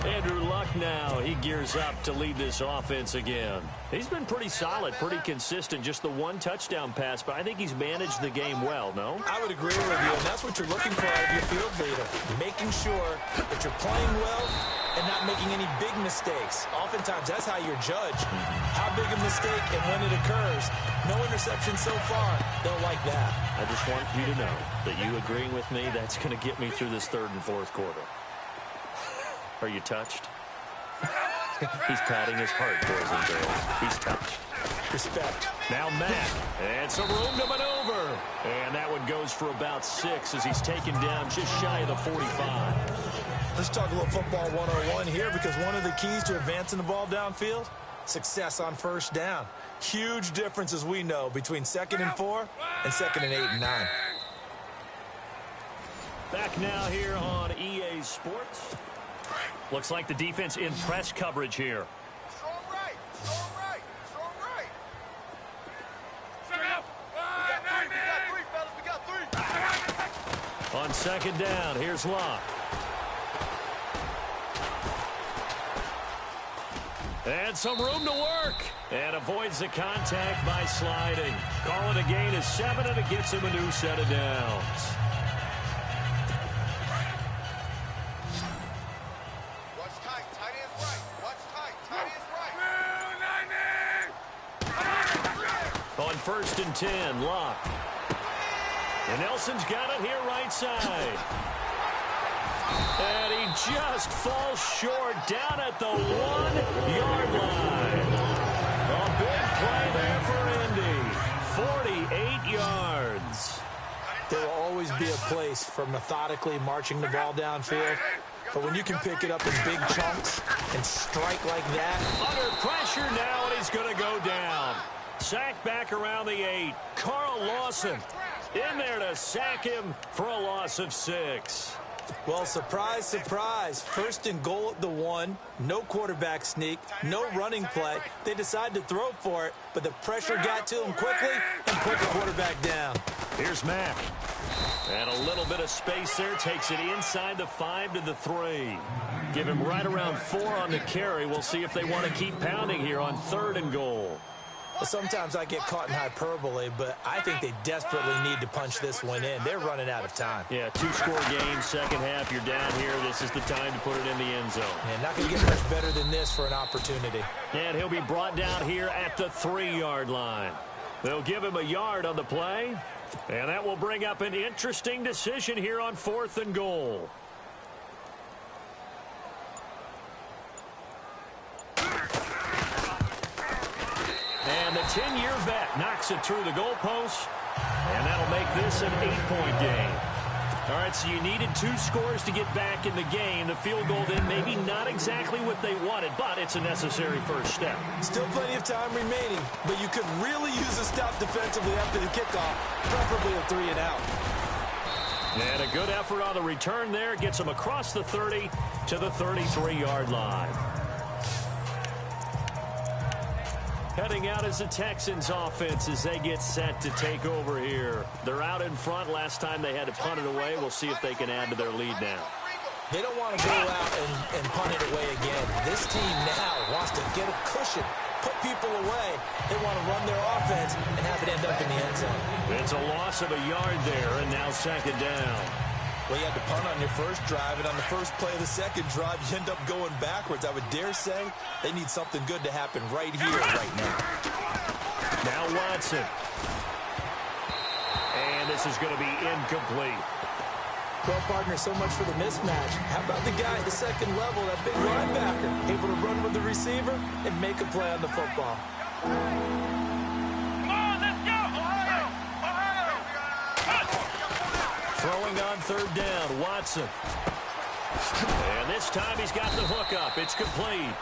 Speaker 2: Andrew Luck now, he gears up to lead this offense again. He's been pretty solid, pretty consistent, just the 1 touchdown pass, but I think he's managed the game well, no?
Speaker 3: I would agree with you, and that's what you're looking for out of your field leader, making sure that you're playing well and not making any big mistakes. Oftentimes, that's how you're judged. How big a mistake and when it occurs. No interception so far. Don't like that.
Speaker 2: I just want you to know that you agreeing with me, that's going to get me through this 3rd and 4th quarter. Are you touched? He's patting his heart, boys and girls. He's touched.
Speaker 3: Respect.
Speaker 2: Now Mack. And some room to maneuver. And that one goes for about 6 as he's taken down just shy of the 45.
Speaker 3: Let's talk a little football 101 here because one of the keys to advancing the ball downfield, success on first down. Huge difference, as we know, between 2nd and 4 and 2nd and 8 and 9.
Speaker 2: Back now here on EA Sports. Looks like the defense in press coverage here.
Speaker 4: Strong right, strong right, strong right. We got 3, fellas, we got 3.
Speaker 2: On 2nd down, here's Locke. And some room to work. And avoids the contact by sliding. Call it a gain of 7, and it gets him a new set of downs. On 1st and 10, Locke. And Nelson's got it here right side. And he just falls short down at the 1-yard line. A big play there for Indy. 48 yards.
Speaker 3: There will always be a place for methodically marching the ball downfield. But when you can pick it up in big chunks and strike like that.
Speaker 2: Under pressure now, and he's going to go down. Sack back around the 8. Carl Lawson in there to sack him for a loss of 6.
Speaker 3: Well, surprise, surprise. 1st and goal at the 1. No quarterback sneak. No running play. They decide to throw for it, but the pressure got to him quickly and put the quarterback down.
Speaker 2: Here's Mack. And a little bit of space there. Takes it inside the 5 to the 3. Give him right around 4 on the carry. We'll see if they want to keep pounding here on 3rd and goal.
Speaker 3: Well, sometimes I get caught in hyperbole, but I think they desperately need to punch this one in. They're running out of time.
Speaker 2: Yeah, 2-score game, 2nd half. You're down here. This is the time to put it in the end zone.
Speaker 3: Yeah, not going to get much better than this for an opportunity.
Speaker 2: And he'll be brought down here at the 3-yard line. They'll give him a yard on the play. And that will bring up an interesting decision here on 4th and goal. And the 10-year vet knocks it through the goalpost. And that'll make this an 8-point game. All right, so you needed 2 scores to get back in the game. The field goal then maybe not exactly what they wanted, but it's a necessary first step.
Speaker 3: Still plenty of time remaining, but you could really use a stop defensively after the kickoff, preferably a 3 and out.
Speaker 2: And a good effort on the return there. Gets them across the 30 to the 33-yard line. Heading out is the Texans offense as they get set to take over here. They're out in front. Last time they had to punt it away. We'll see if they can add to their lead now.
Speaker 3: They don't want to go out and punt it away again. This team now wants to get a cushion, put people away. They want to run their offense and have it end up in the end zone.
Speaker 2: It's a loss of a yard there, and now second down.
Speaker 3: Well, you had to punt on your first drive, and on the first play of the second drive, you end up going backwards. I would dare say they need something good to happen right here, right now.
Speaker 2: Now Watson. And this is going to be incomplete.
Speaker 3: Well, partner, so much for the mismatch. How about the guy at the second level, that big linebacker, able to run with the receiver and make a play on the football?
Speaker 2: Throwing on third down, Watson. And this time he's got the hook up. It's complete.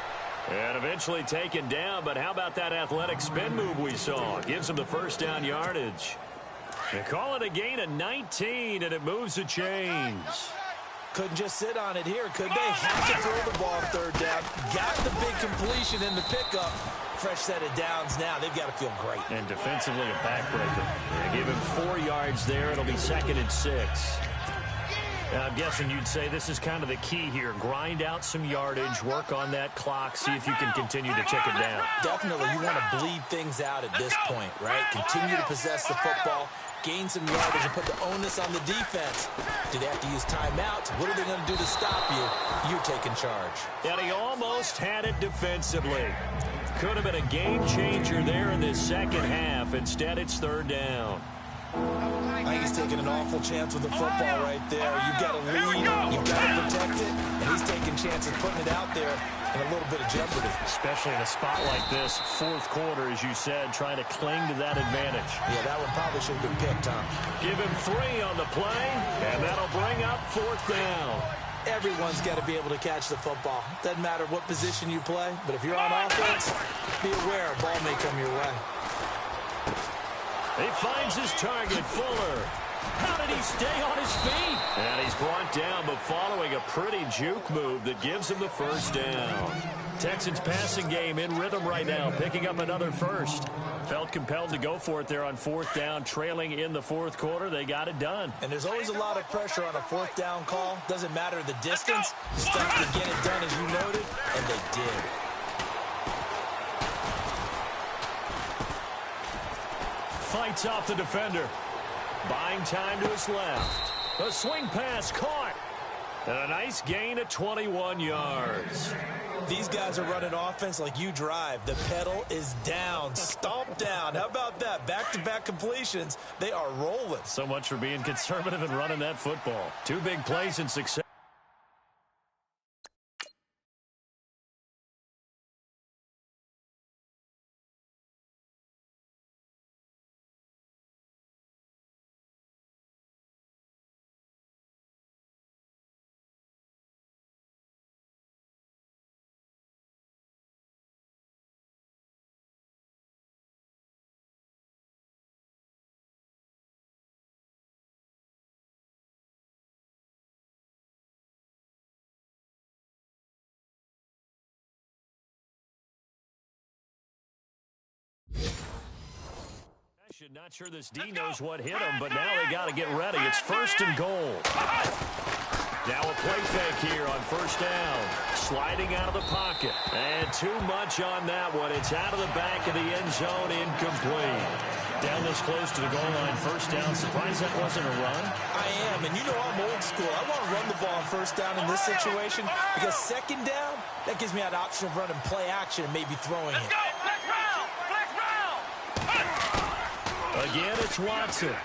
Speaker 2: And eventually taken down, but how about that athletic spin move we saw? Gives him the first down yardage. They call it a gain of 19, and it moves the chains.
Speaker 3: Couldn't just sit on it here, could they? Have to throw the ball on third down. Got the big completion in the pickup. Fresh set of downs now. They've got to feel great.
Speaker 2: And defensively a backbreaker. They give him 4 yards there. It'll be 2nd and 6. I'm guessing you'd say this is kind of the key here. Grind out some yardage, work on that clock, see if you can continue to tick it down.
Speaker 3: Definitely, you want to bleed things out at this point, right? Continue to possess the football, gain some yardage, and put the onus on the defense. Do they have to use timeouts? What are they going to do to stop you? You're taking charge.
Speaker 2: And he almost had it defensively. Could have been a game changer there in this second half. Instead, it's third down.
Speaker 3: I think he's taking an awful chance with the football right there. You've got to lead, you've got to protect it, and he's taking chances putting it out there in a little bit of jeopardy.
Speaker 2: Especially in a spot like this, fourth quarter, as you said, trying to cling to that advantage.
Speaker 3: Yeah, that one probably should have been picked, Tom.
Speaker 2: Give him 3 on the play, and that'll bring up fourth down.
Speaker 3: Everyone's got to be able to catch the football. Doesn't matter what position you play, but if you're on offense, be aware a ball may come your way.
Speaker 2: He finds his target, Fuller. How did he stay on his feet? And he's brought down, but following a pretty juke move that gives him the first down. Texans passing game in rhythm right now, picking up another first. Felt compelled to go for it there on fourth down, trailing in the fourth quarter. They got it done.
Speaker 3: And there's always a lot of pressure on a fourth down call. Doesn't matter the distance. Just have to get it done as you noted, and they did.
Speaker 2: Fights off the defender. Buying time to his left. A swing pass caught. And a nice gain of 21 yards.
Speaker 3: These guys are running offense like you drive. The pedal is down. Stomp down. How about that? Back-to-back completions. They are rolling.
Speaker 2: So much for being conservative and running that football. 2 big plays in success. Not sure this D knows what hit him, but now they got to get ready. It's 1st and goal. Now a play fake here on first down. Sliding out of the pocket. And too much on that one. It's out of the back of the end zone, incomplete. Down this close to the goal line, first down. Surprised that wasn't a run?
Speaker 3: I am, and you know I'm old school. I want to run the ball on first down in this situation because second down, that gives me that option of running play action and maybe throwing it.
Speaker 2: Again, it's Watson. And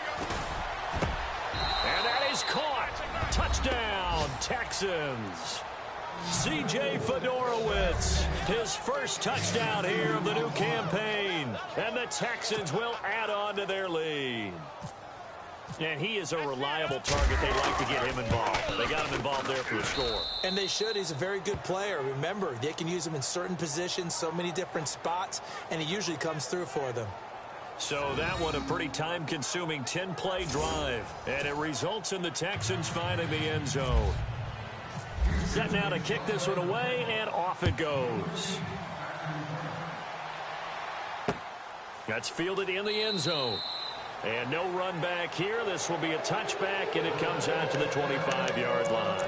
Speaker 2: that is caught. Touchdown, Texans. C.J. Fedorowicz, his first touchdown here of the new campaign. And the Texans will add on to their lead. And he is a reliable target. They like to get him involved. They got him involved there for the score.
Speaker 3: And they should. He's a very good player. Remember, they can use him in certain positions, so many different spots, and he usually comes through for them.
Speaker 2: So that one, a pretty time-consuming 10-play drive. And it results in the Texans finding the end zone. Set now to kick this one away, and off it goes. That's fielded in the end zone. And no run back here. This will be a touchback, and it comes out to the 25-yard line.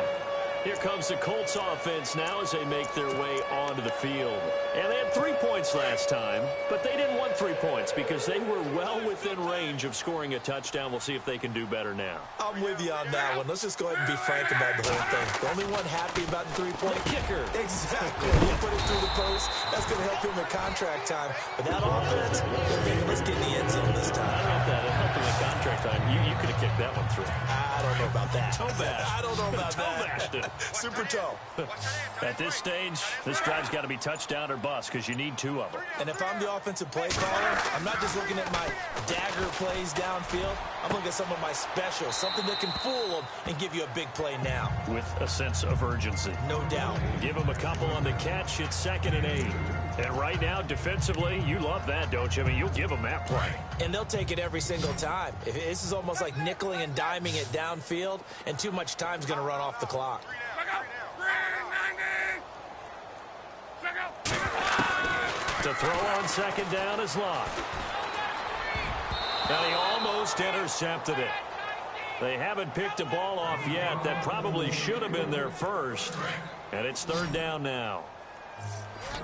Speaker 2: Here comes the Colts offense now as they make their way onto the field. And they had 3 points last time, but they didn't want 3 points because they were well within range of scoring a touchdown. We'll see if they can do better now.
Speaker 3: I'm with you on that one. Let's just go ahead and be frank about the whole thing. The only one happy about the three-point
Speaker 2: kicker.
Speaker 3: Exactly. He put it through the post. That's going to help him in contract time. But that offense, they're thinking, let's get in the end zone this time.
Speaker 2: I don't know if that helped in the contract time. You could have kicked that one through.
Speaker 3: I don't know about that.
Speaker 2: Toe bash.
Speaker 3: I don't know about
Speaker 2: Toe
Speaker 3: that.
Speaker 2: bashed it.
Speaker 3: Super toe.
Speaker 2: At this stage, this drive's got to be touchdown or bust because you need 2 of them.
Speaker 3: And if I'm the offensive play caller, I'm not just looking at my dagger plays downfield. I'm looking at some of my specials, something that can fool them and give you a big play now.
Speaker 2: With a sense of urgency.
Speaker 3: No doubt.
Speaker 2: Give them a couple on the catch. It's 2nd and 8. And right now, defensively, you love that, don't you? I mean, you'll give them that play.
Speaker 3: And they'll take it every single time. This is almost like nickeling and diming it downfield, and too much time's going to run off the clock.
Speaker 2: To throw on 2nd down is Locke. Now he almost intercepted it. They haven't picked a ball off yet. That probably should have been their first. And it's 3rd down now.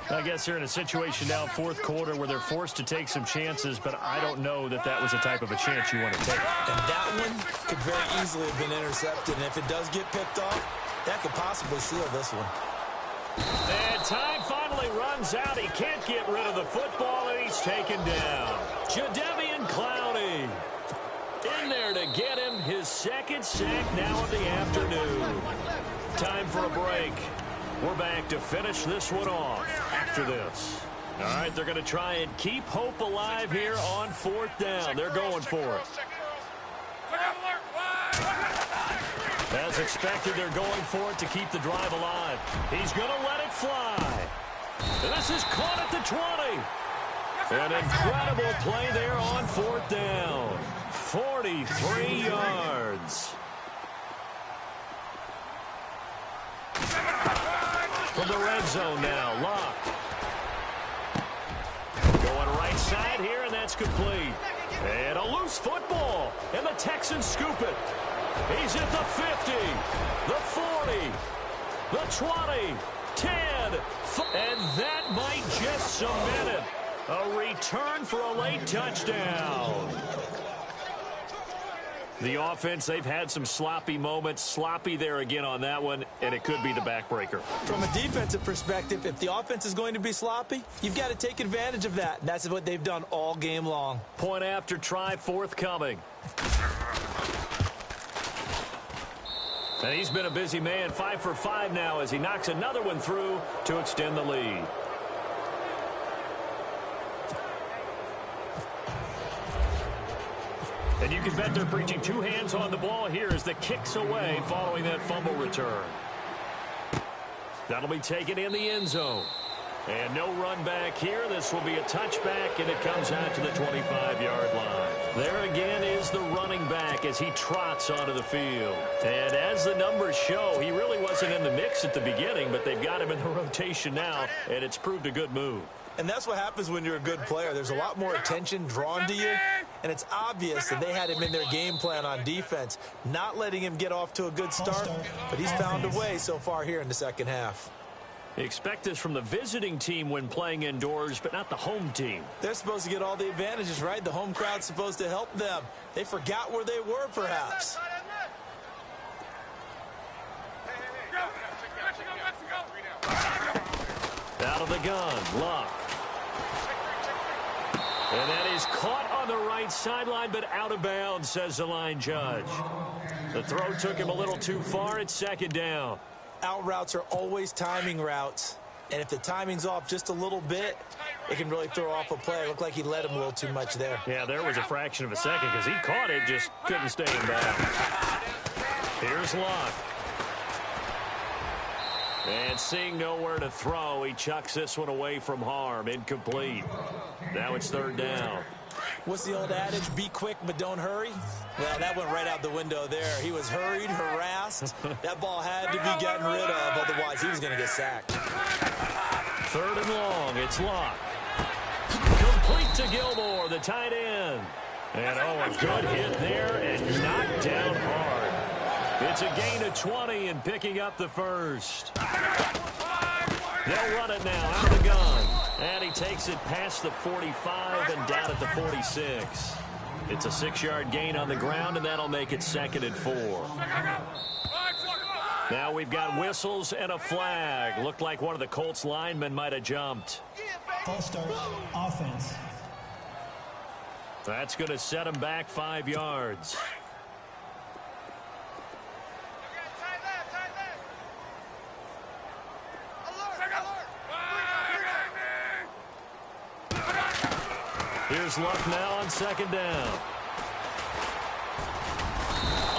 Speaker 2: I guess they're in a situation now, 4th quarter, where they're forced to take some chances, but I don't know that that was the type of a chance you want to take.
Speaker 3: And that one could very easily have been intercepted. And if it does get picked off, that could possibly seal this one.
Speaker 2: And time finally runs out. He can't get rid of the football, and he's taken down. Jadeveon Clowney in there to get him his 2nd sack now of the afternoon. Time for a break. We're back to finish this one off after this. All right, they're going to try and keep hope alive here on 4th down. They're going for it. As expected, they're going for it to keep the drive alive. He's going to let it fly. And this is caught at the 20. An incredible play there on 4th down. 43 yards. From the red zone now, Locke. Going right side here, and that's complete. And a loose football, and the Texans scoop it. He's at the 50, the 40, the 20, 10, and that might just cement it. A return for a late touchdown. The offense, they've had some sloppy moments. Sloppy there again on that one, and it could be the backbreaker.
Speaker 3: From a defensive perspective, if the offense is going to be sloppy, you've got to take advantage of that. And that's what they've done all game long.
Speaker 2: Point after try forthcoming. And he's been a busy man, 5 for 5 now as he knocks another one through to extend the lead. And you can bet they're preaching 2 hands on the ball here as the kick's away following that fumble return. That'll be taken in the end zone. And no run back here. This will be a touchback, and it comes out to the 25-yard line. There again is the running back as he trots onto the field. And as the numbers show, he really wasn't in the mix at the beginning, but they've got him in the rotation now, and it's proved a good move.
Speaker 3: And that's what happens when you're a good player. There's a lot more attention drawn to you, and it's obvious that they had him in their game plan on defense, not letting him get off to a good start, but he's found a way so far here in the second half.
Speaker 2: Expect this from the visiting team when playing indoors, but not the home team.
Speaker 3: They're supposed to get all the advantages, right? The home crowd's supposed to help them. They forgot where they were, perhaps.
Speaker 2: Out of the gun, Locke. And that is caught on the right sideline, but out of bounds, says the line judge. The throw took him a little too far. It's 2nd down.
Speaker 3: Out routes are always timing routes. And if the timing's off just a little bit, it can really throw off a play. It looked like he led him a little too much there.
Speaker 2: Yeah, there was a fraction of a second because he caught it, just couldn't stay in bounds. Here's Luck. And seeing nowhere to throw, he chucks this one away from harm. Incomplete. Now it's third down.
Speaker 3: What's the old adage? Be quick, but don't hurry. Well, that went right out the window there. He was hurried, harassed. That ball had to be gotten rid of, otherwise he was going to get sacked.
Speaker 2: Third and long. It's Luck. Complete to Gilmore, the tight end. And, a good hit there and knocked down hard. It's a gain of 20 and picking up the first. They'll run it now out of the gun. And he takes it past the 45 and down at the 46. It's a 6-yard gain on the ground, and that'll make it 2nd and 4. Now we've got whistles and a flag. Looked like one of the Colts linemen might have jumped.
Speaker 6: False start, offense.
Speaker 2: That's going to set him back 5 yards. Here's Luck now on 2nd down.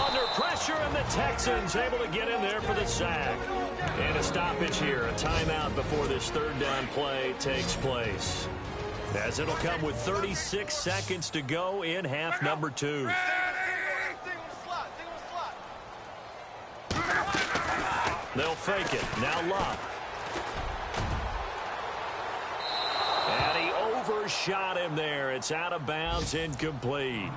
Speaker 2: Under pressure, and the Texans able to get in there for the sack. And a stoppage here, a timeout before this 3rd down play takes place. As it'll come with 36 seconds to go in half number 2. They'll fake it. Now Luck. And he overshot him there. It's out of bounds, incomplete.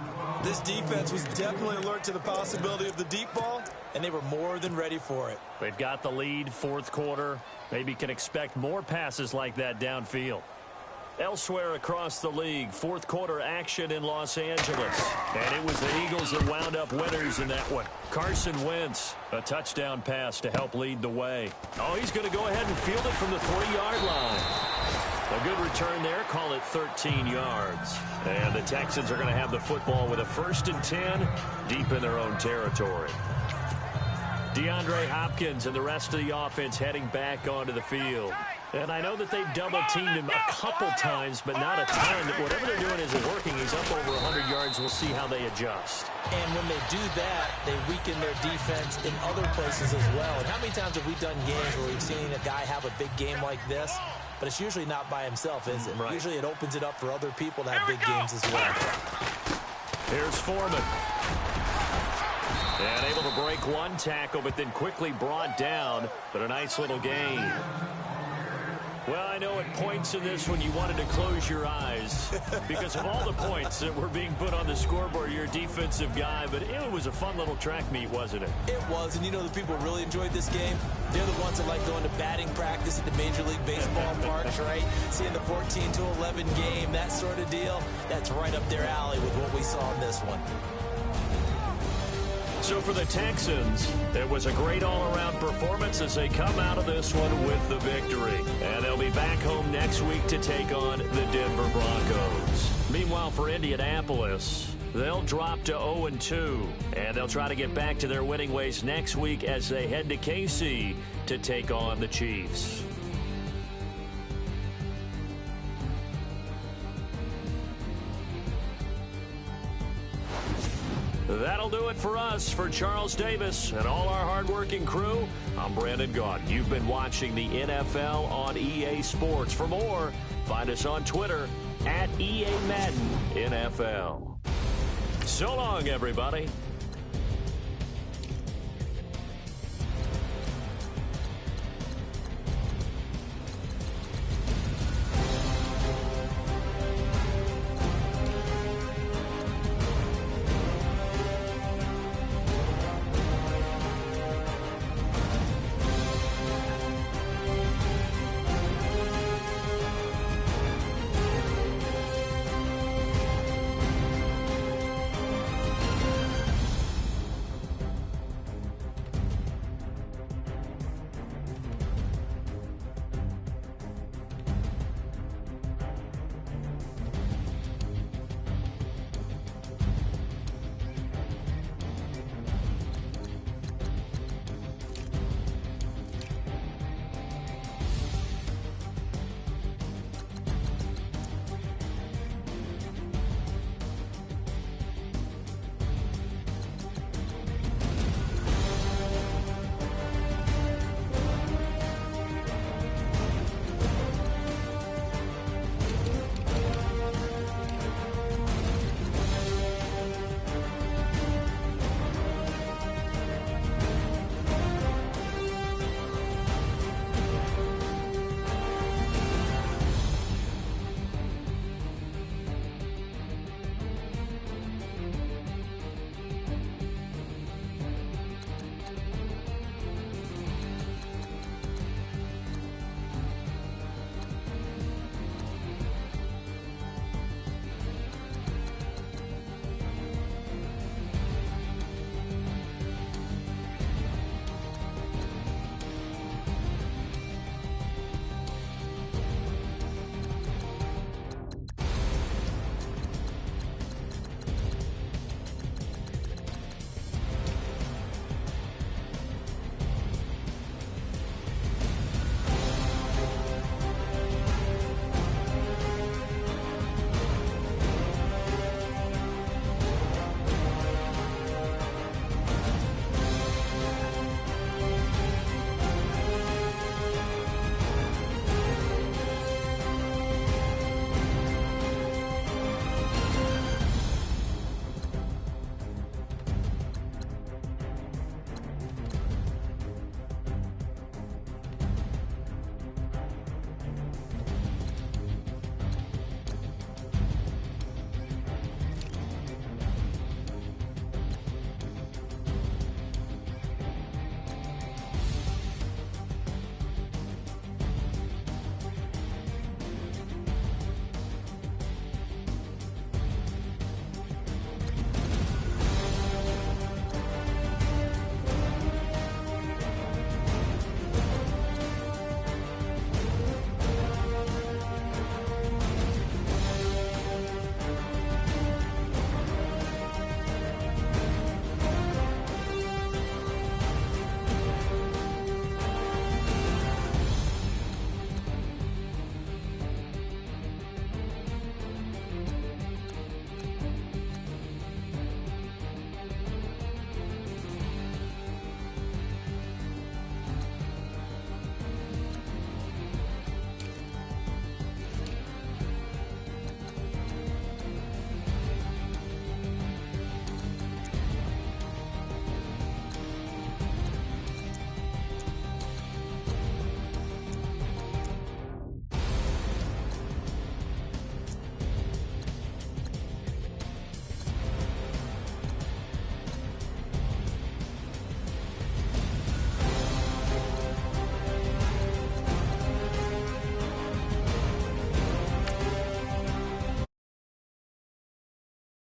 Speaker 3: This defense was definitely alert to the possibility of the deep ball, and they were more than ready for it.
Speaker 2: They've got the lead, 4th quarter. Maybe can expect more passes like that downfield. Elsewhere across the league, 4th quarter action in Los Angeles. And it was the Eagles that wound up winners in that one. Carson Wentz, a touchdown pass to help lead the way. Oh, he's going to go ahead and field it from the 3-yard line. A good return there, call it 13 yards. And the Texans are going to have the football with a 1st and 10 deep in their own territory. DeAndre Hopkins and the rest of the offense heading back onto the field. And I know that they've double-teamed him a couple times, but not a ton. Whatever they're doing isn't working. He's up over 100 yards. We'll see how they adjust.
Speaker 3: And when they do that, they weaken their defense in other places as well. And how many times have we done games where we've seen a guy have a big game like this? But it's usually not by himself, is it?
Speaker 2: Right.
Speaker 3: Usually it opens it up for other people to have big games as well.
Speaker 2: Here's Foreman. And able to break one tackle, but then quickly brought down. But a nice little gain. Well, I know at points in this when you wanted to close your eyes because of all the points that were being put on the scoreboard. You're a defensive guy, but it was a fun little track meet, wasn't it?
Speaker 3: It was, and you know the people really enjoyed this game? They're the ones that like going to batting practice at the Major League Baseball parks, right? Seeing the 14-11 game, that sort of deal, that's right up their alley with what we saw in this one.
Speaker 2: So for the Texans, it was a great all-around performance as they come out of this one with the victory. And they'll be back home next week to take on the Denver Broncos. Meanwhile, for Indianapolis, they'll drop to 0-2. And they'll try to get back to their winning ways next week as they head to KC to take on the Chiefs. That'll do it for us. For Charles Davis and all our hardworking crew, I'm Brandon Gaudin. You've been watching the NFL on EA Sports. For more, find us on Twitter @EA Madden NFL. So long, everybody.